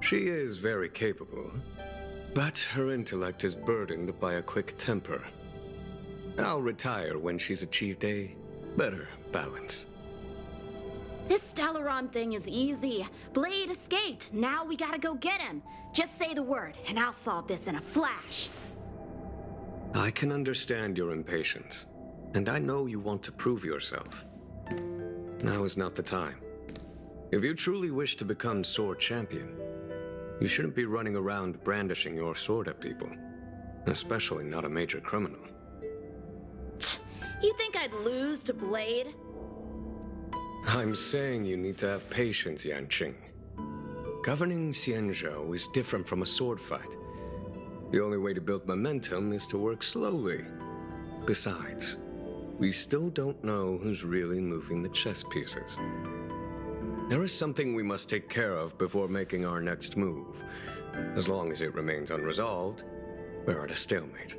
She is very capable, but her intellect is burdened by a quick temper. I'll retire when she's achieved a better balance. This Stellaron thing is easy. Blade escaped. Now we gotta go get him. Just say the word, and I'll solve this in a flash. I can understand your impatience, and I know you want to prove yourself. Now is not the time. If you truly wish to become sword champion, you shouldn't be running around brandishing your sword at people, especially not a major criminal. You think I'd lose to Blade? I'm saying you need to have patience, Yanqing. Governing Xianzhou is different from a sword fight. The only way to build momentum is to work slowly. Besides, we still don't know who's really moving the chess pieces. There is something we must take care of before making our next move. As long as it remains unresolved, we're at a stalemate.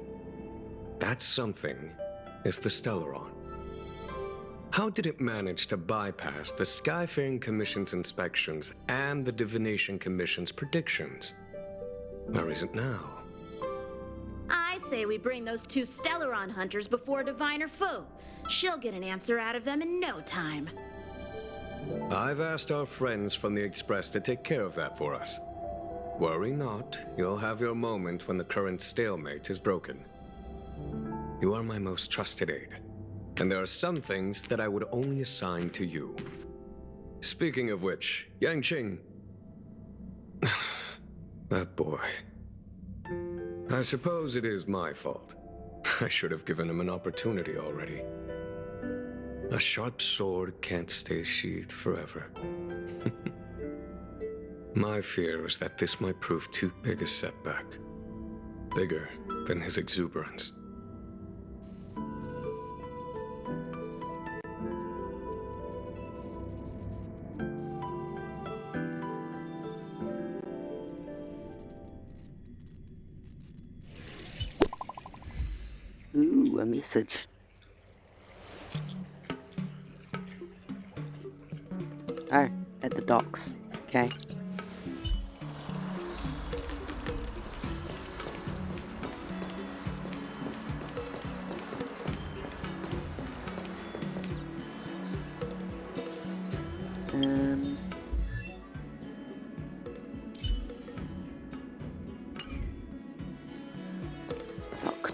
That something is the Stellaron. How did it manage to bypass the Skyfaring Commission's inspections and the Divination Commission's predictions? Where is it now? I say we bring those two Stellaron hunters before Diviner Fu. She'll get an answer out of them in no time. I've asked our friends from the Express to take care of that for us. Worry not, you'll have your moment when the current stalemate is broken. You are my most trusted aide, and there are some things that I would only assign to you. Speaking of which, Yanqing... that boy... I suppose it is my fault. I should have given him an opportunity already. A sharp sword can't stay sheathed forever. My fear is that this might prove too big a setback. Bigger than his exuberance. Ooh, a message. Oh, at the docks. Okay.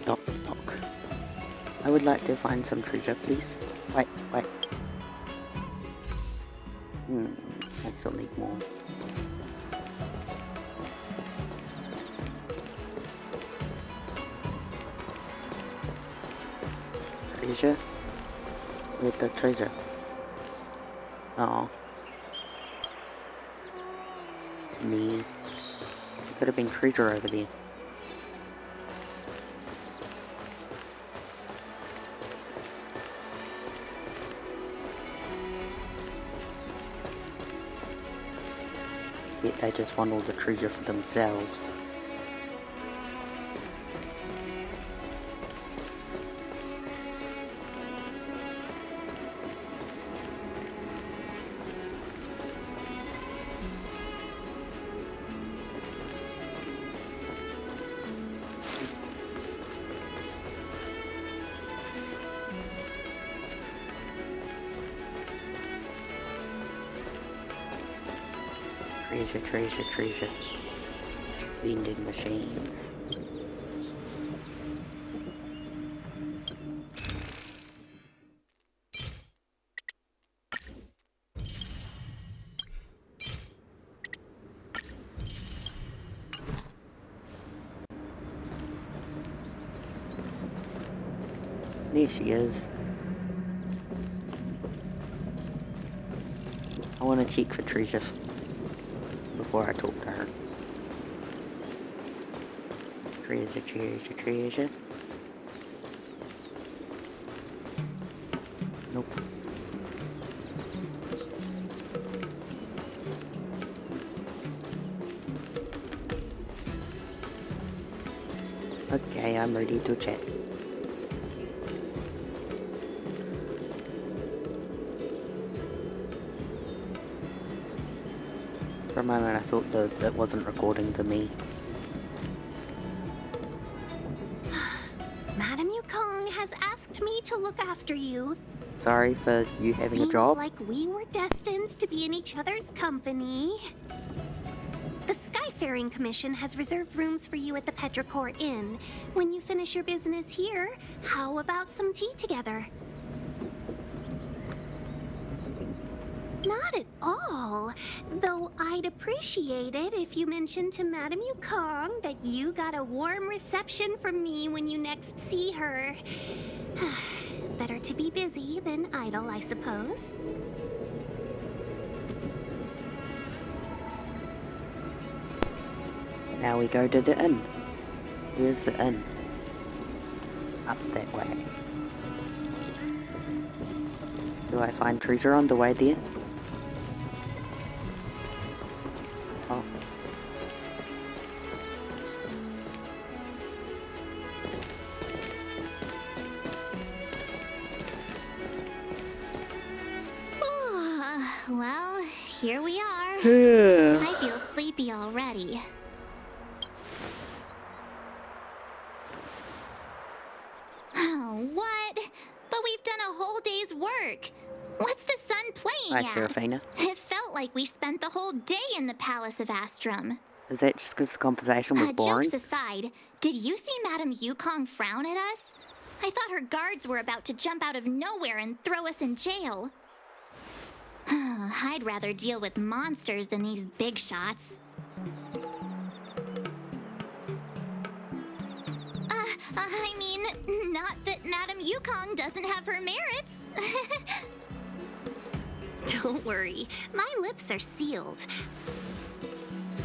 Dock. I would like to find some treasure, please. Wait. I still need more. Treasure? Where's the treasure? Oh. Me. Could have been treasure over there. Yet they just want all the treasure for themselves. Treasure. Vending machines. There she is. I want to check for treasure before I talk to her. Treasure. Nope. Okay, I'm ready to check. For a moment I thought that wasn't recording to me. Madam Yukong has asked me to look after you. Sorry for you having a job. Seems like we were destined to be in each other's company. The Skyfaring Commission has reserved rooms for you at the Petrichor Inn. When you finish your business here, how about some tea together? Not at all. Though I'd appreciate it if you mentioned to Madame Yukong that you got a warm reception from me when you next see her. Better to be busy than idle, I suppose. Now we go to the inn. Where's the inn? Up that way. Do I find treasure on the way there? Oh. Well, here we are. Yeah. I feel sleepy already. Oh, what? But we've done a whole day's work. What's the sun playing Hi, at? Serafina. It felt like we spent the whole day in the Palace of Astrum. Is that just because the conversation was boring? Jokes aside, did you see Madame Yukong frown at us? I thought her guards were about to jump out of nowhere and throw us in jail. I'd rather deal with monsters than these big shots. I mean, not that Madame Yukong doesn't have her merits. Don't worry, my lips are sealed.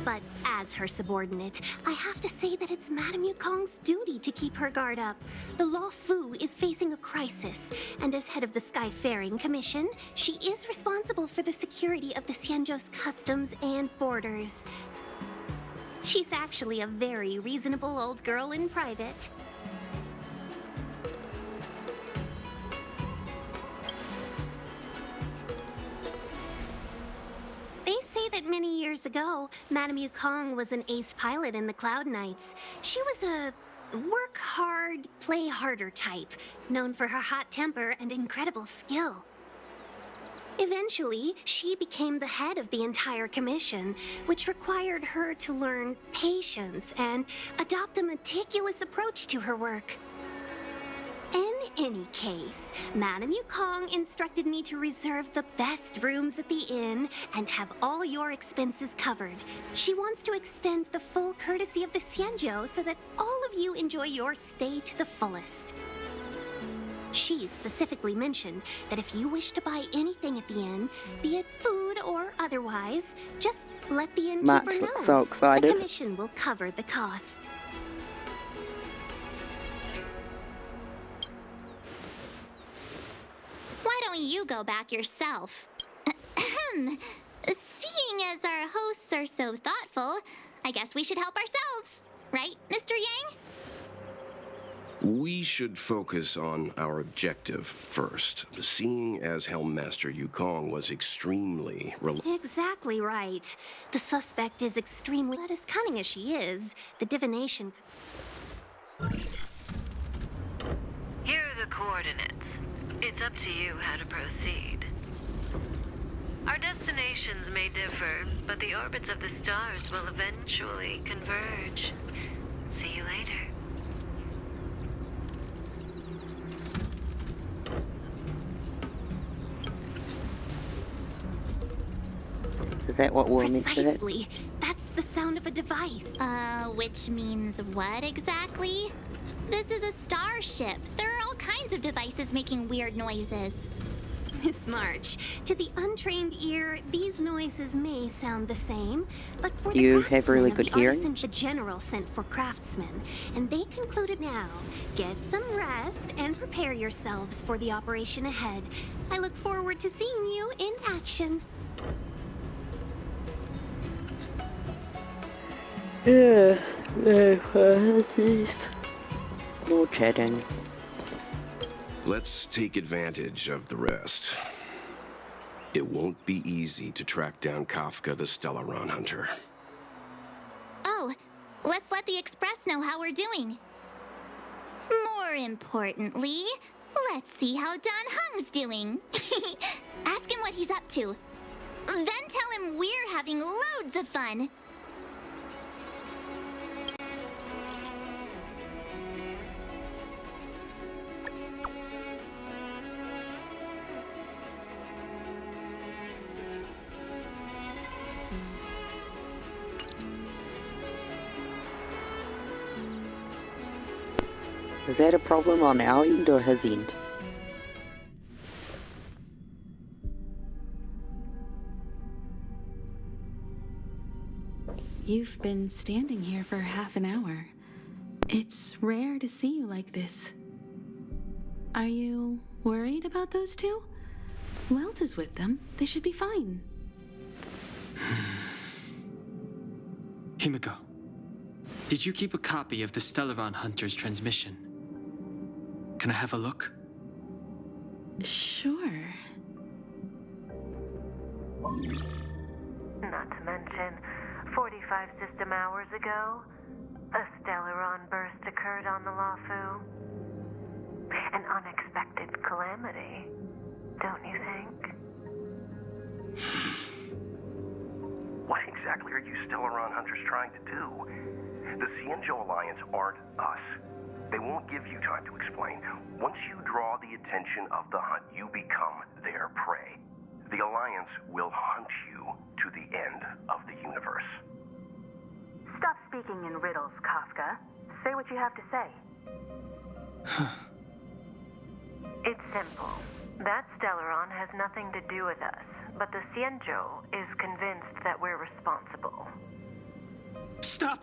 But as her subordinate, I have to say that it's Madame Yukong's duty to keep her guard up. The Law Fu is facing a crisis, and as head of the Skyfaring Commission, she is responsible for the security of the Xianzhou's customs and borders. She's actually a very reasonable old girl in private. They say that many years ago, Madame Yukong was an ace pilot in the Cloud Knights. She was a work hard, play harder type, known for her hot temper and incredible skill. Eventually, she became the head of the entire commission, which required her to learn patience and adopt a meticulous approach to her work. In any case, Madame Yukong instructed me to reserve the best rooms at the inn and have all your expenses covered. She wants to extend the full courtesy of the Xianzhou so that all of you enjoy your stay to the fullest. She specifically mentioned that if you wish to buy anything at the inn, be it food or otherwise, just let the innkeeper Max know. looks so excited. The commission will cover the cost. Why don't you go back yourself? Seeing as our hosts are so thoughtful, I guess we should help ourselves. Right, Mr. Yang? We should focus on our objective first. Seeing as Helmmaster Yukong was extremely Exactly right. The suspect is extremely... But as cunning as she is, the divination... Here are the coordinates. It's up to you how to proceed. Our destinations may differ, but the orbits of the stars will eventually converge. See you later. Is that what we're meant to hit? Precisely. That's the sound of a device. Which means what exactly? This is a starship. There are all kinds of devices making weird noises. Miss March, to the untrained ear, these noises may sound the same, but for Do you the have really craftsmen good of the hearing? artisan, the general sent for craftsmen, and they concluded now. Get some rest and prepare yourselves for the operation ahead. I look forward to seeing you in action. Yeah, no chatting. Let's take advantage of the rest. It won't be easy to track down Kafka the Stellaron Hunter. Oh, let's let the Express know how we're doing. More importantly, let's see how Don Hung's doing. Ask him what he's up to. Then tell him we're having loads of fun. Is that a problem on our end or his end? you've been standing here for half an hour. It's rare to see you like this. Are you worried about those two? Welt is with them. They should be fine. Himiko, did you keep a copy of the Stellaron Hunter's transmission? Can I have a look? Sure. Not to mention, 45 system hours ago, a Stellaron burst occurred on the Lawfu. An unexpected calamity, don't you think? What exactly are you Stellaron Hunters trying to do? The Cienjo Alliance aren't us. They won't give you time to explain. Once you draw the attention of the hunt, you become their prey. The Alliance will hunt you to the end of the universe. Stop speaking in riddles, Kafka. Say what you have to say. It's simple. That Stellaron has nothing to do with us, but the Cienjo is convinced that we're responsible. Stop!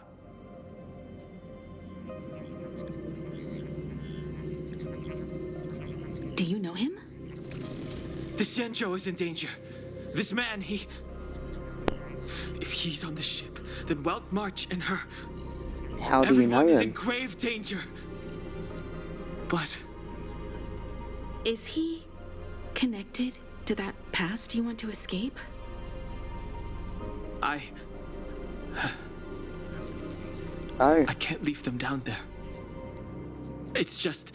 Do you know him? The Cienjo is in danger. This man, if he's on the ship, then Welt March and her... How do you know Everyone is in him? grave danger. But... Is he connected to that past you want to escape? I can't leave them down there. It's just...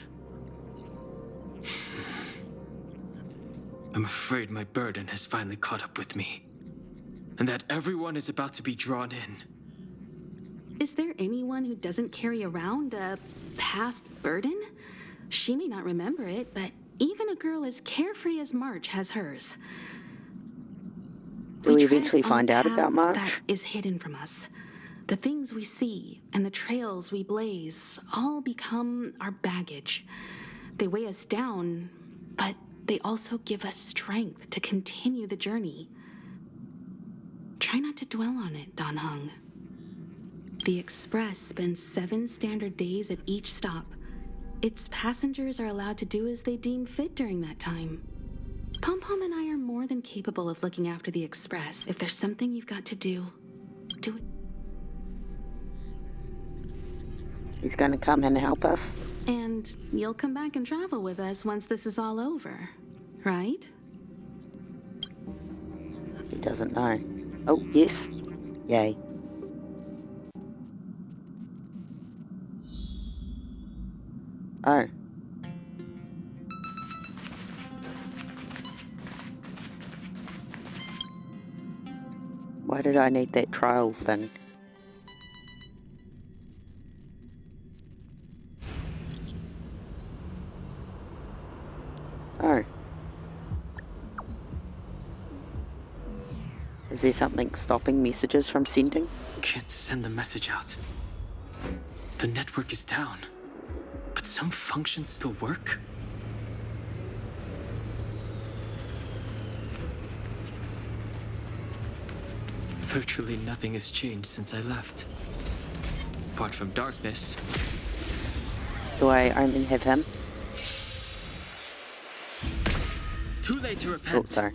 I'm afraid my burden has finally caught up with me. And that everyone is about to be drawn in. Is there anyone who doesn't carry around a past burden? She may not remember it, but even a girl as carefree as March has hers. Do we tread eventually on find a out path about March? That is hidden from us. The things we see and the trails we blaze all become our baggage. They weigh us down, but they also give us strength to continue the journey. Try not to dwell on it, Dan Heng. The Express spends 7 standard days at each stop. Its passengers are allowed to do as they deem fit during that time. Pom Pom and I are more than capable of looking after the Express. If there's something you've got to do, do it. He's gonna come and help us? And you'll come back and travel with us once this is all over, right? He doesn't know. Oh, yes. Yay. Oh. Why did I need that trial thing? Oh. Is there something stopping messages from sending? Can't send the message out. The network is down. But some functions still work? Virtually nothing has changed since I left. Apart from darkness. Do I only have him? Too late to Oh, repent. sorry.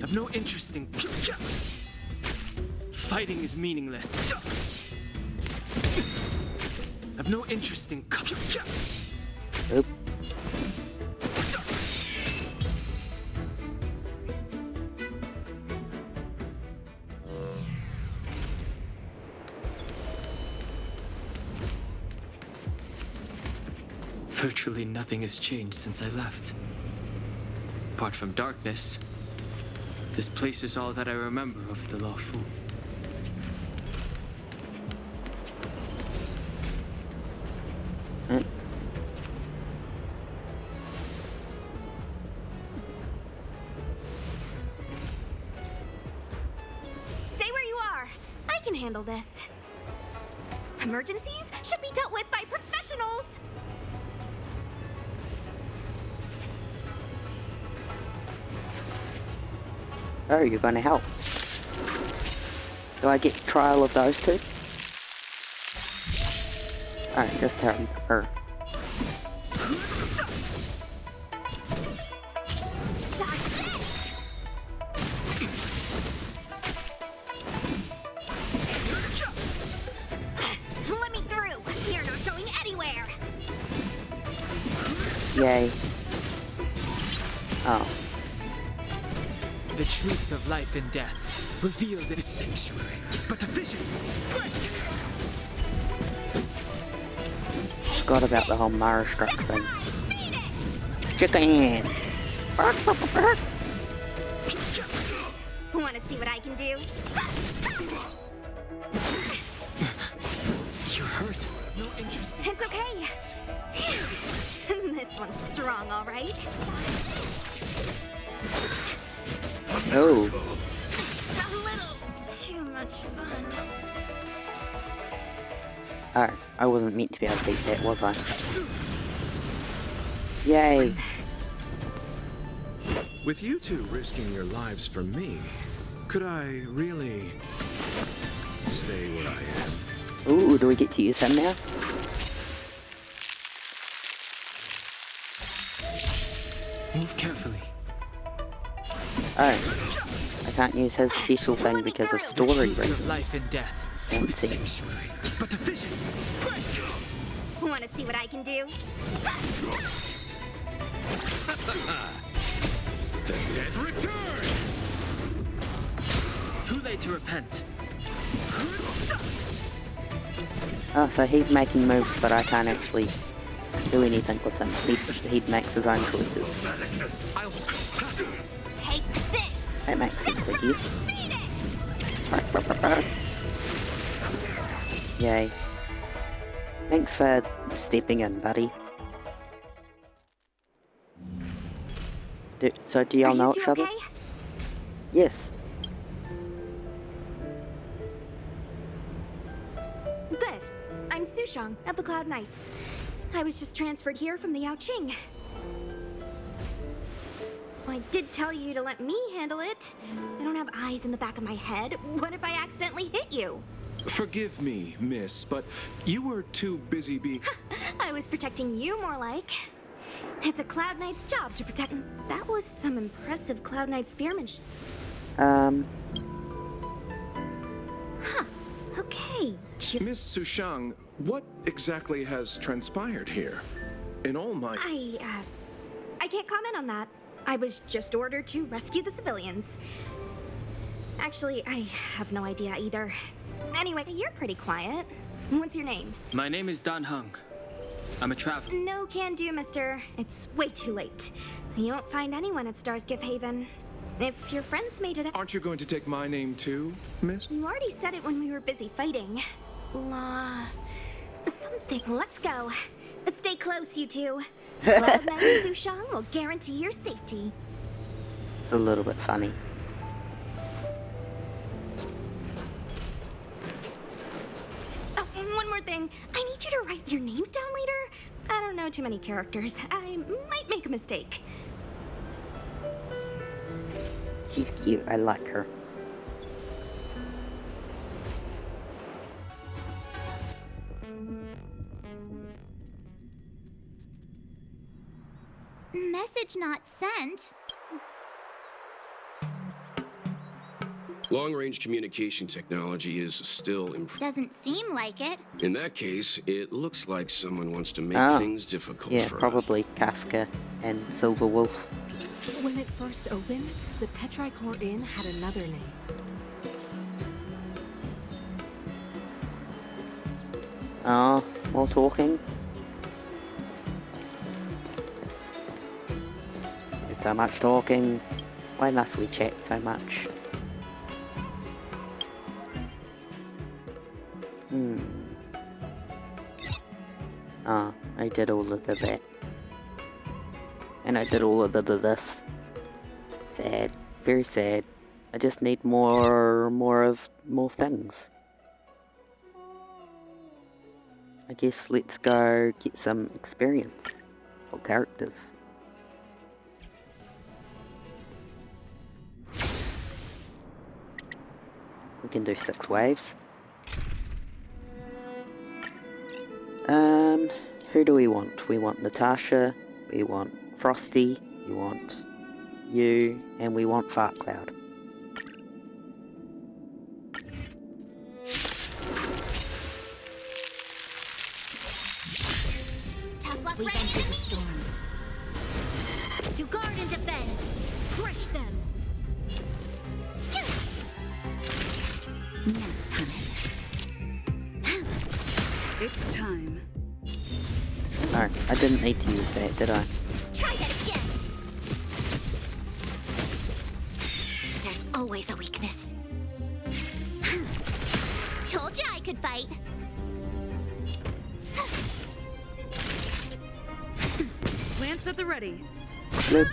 I've no interest in... Fighting is meaningless. I've no interest in... Oop. Virtually nothing has changed since I left. Apart from darkness, this place is all that I remember of the Lawfu. Stay where you are. I can handle this. Emergencies should be dealt with by professionals. Oh, you're gonna help. Do I get trial of those two? Oh, just her. Let me through! You're not going anywhere! Yay. Oh. The truth of life and death, revealed in the sanctuary, is but a vision. Forgot about the whole Mara struck thing. Chicken! Wanna see what I can do? You're hurt. No interest. It's okay. This one's strong, all right. Oh. A little too much fun. Oh, I wasn't meant to be able to beat that, was I? Yay! With you two risking your lives for me, could I really stay where I am? Ooh, do we get to use him now? Move carefully. Oh. I can't use his special thing because of story reasons. Life and death. Let's see. Sanctuary is but a vision. Wanna see what I can do? The dead return! Too late to repent. Oh, so he's making moves, but I can't actually do anything with him. He makes his own choices. Take this! That makes sense, I guess. Yay. Thanks for stepping in, buddy. So do y'all know each other? Okay? Yes. Good. I'm Sushang of the Cloud Knights. I was just transferred here from the Yaoqing. I did tell you to let me handle it. I don't have eyes in the back of my head. What if I accidentally hit you? Forgive me, miss, but you were too busy being... I was protecting you more like. It's a Cloud Knight's job to protect... That was some impressive Cloud Knight spearmanship. Um... Huh. Okay. Miss Sushang, what exactly has transpired here? In all my... I can't comment on that. I was just ordered to rescue the civilians. Actually, I have no idea either. Anyway, you're pretty quiet. What's your name? My name is Dan Hung. I'm a traveler. No can do, mister. It's way too late. You won't find anyone at Starsgift Haven. If your friends made it up... Aren't you going to take my name too, miss? You already said it when we were busy fighting. Something. Let's go. Stay close, you two. Cloud Knight Sushang will guarantee your safety. It's a little bit funny. Oh, and one more thing. I need you to write your names down later. I don't know too many characters. I might make a mistake. She's cute. I like her. Message not sent. Long-range communication technology is still Doesn't seem like it. In that case, it looks like someone wants to make things difficult yeah, for probably Kafka and Silver Wolf. When it first opened, the Petrichor Inn had another name. Oh, more talking. There's so much talking. Why must we chat so much? Ah, I did all of that. And I did all of this. Sad. Very sad. I just need more things. I guess let's go get some experience for characters. We can do 6 waves. Who do we want? We want Natasha, we want Frosty, we want you, and we want Fart Cloud. We enter the storm. To guard and defend. Crush them. Nap time. It's time. Oh, I didn't need to use that, did I? Try that again. There's always a weakness. Told you I could fight. Lance at the ready. Nope.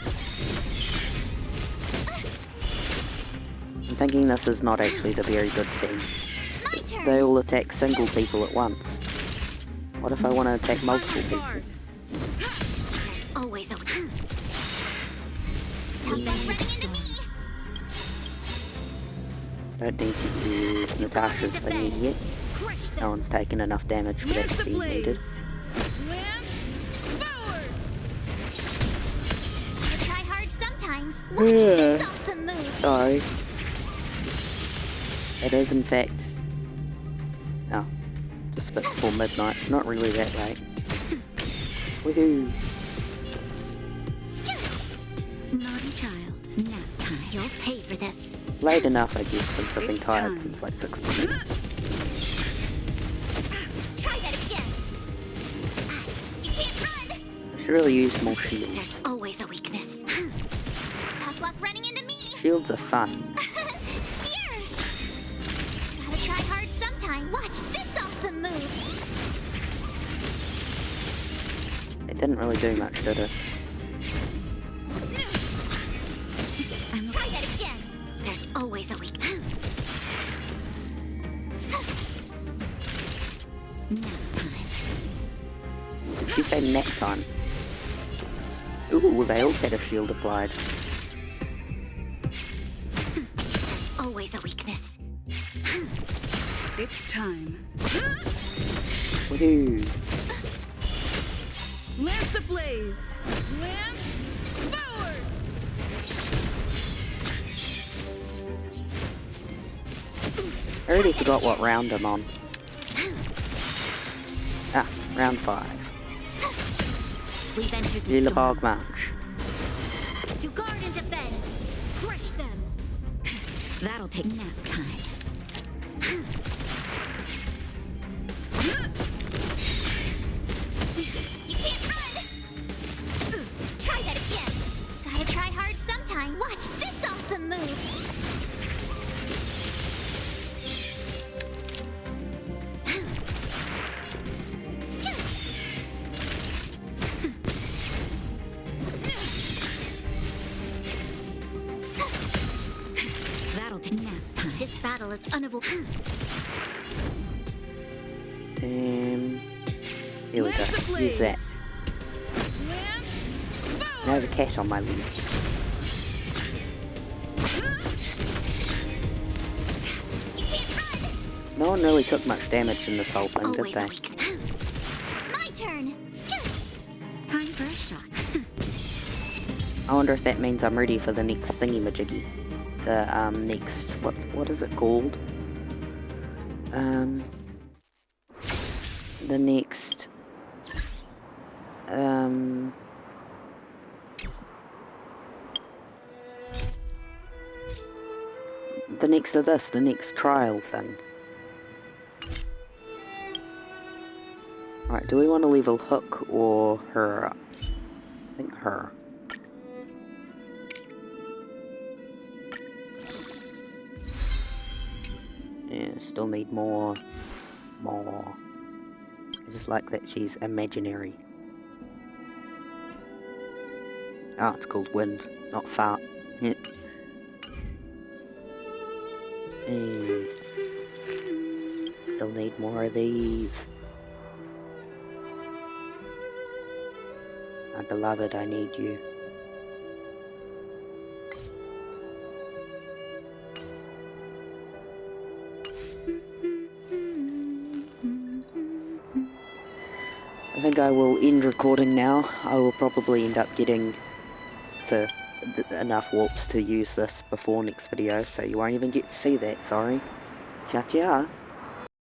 I'm thinking this is not actually the very good team. My turn. They all attack single people at once. What if I want to attack multiple people? There's always a That's running into me. Don't need to use Natasha's thingy yet. Crush them. No one's taken enough damage for that to be needed. I try hard sometimes. Watch this awesome move. Sorry. It is in fact... Oh, just a bit before midnight. Not really that late. Woohoo! Naughty child. Nap time. You'll pay for this. Late enough, I guess, since I've been tired since like 6 p.m. Try that again. You can't run. I should really use more shields. There's always a weakness. Tough luck running into me. Shields are fun. Here. Gotta try hard sometime. Watch this awesome move. It didn't really do much, did it? Try that again. There's always a weakness. Nap time. Did she say nap time? Ooh, they all had a shield applied. There's always a weakness. It's time. Woohoo! Lance ablaze. Lance forward. I already forgot what round I'm on. Ah, round 5. We've entered the Lila storm. Bog March. To guard and defend. Crush them. That'll take nap time. You can't run. Try that again. Gotta try hard sometime. Watch this awesome move. That'll take nap time. This battle is unavoidable. Here we go. Use that. Now the cat on my lead. You can't run. No one really took much damage in this whole thing, did Always a they? weakness. My turn. Time for a shot. I wonder if that means I'm ready for the next thingy-majiggy. The, next... What is it called? The next... The next of this, the next trial thing. Alright, do we want to level Hook or her up? I think her. Yeah, still need more. I just like that she's imaginary. Ah, it's called Wind, not Fart. Yeah. Still need more of these. My beloved, I need you. I think I will end recording now. I will probably end up getting to enough warps to use this before next video, so you won't even get to see that, sorry. Ciao ciao.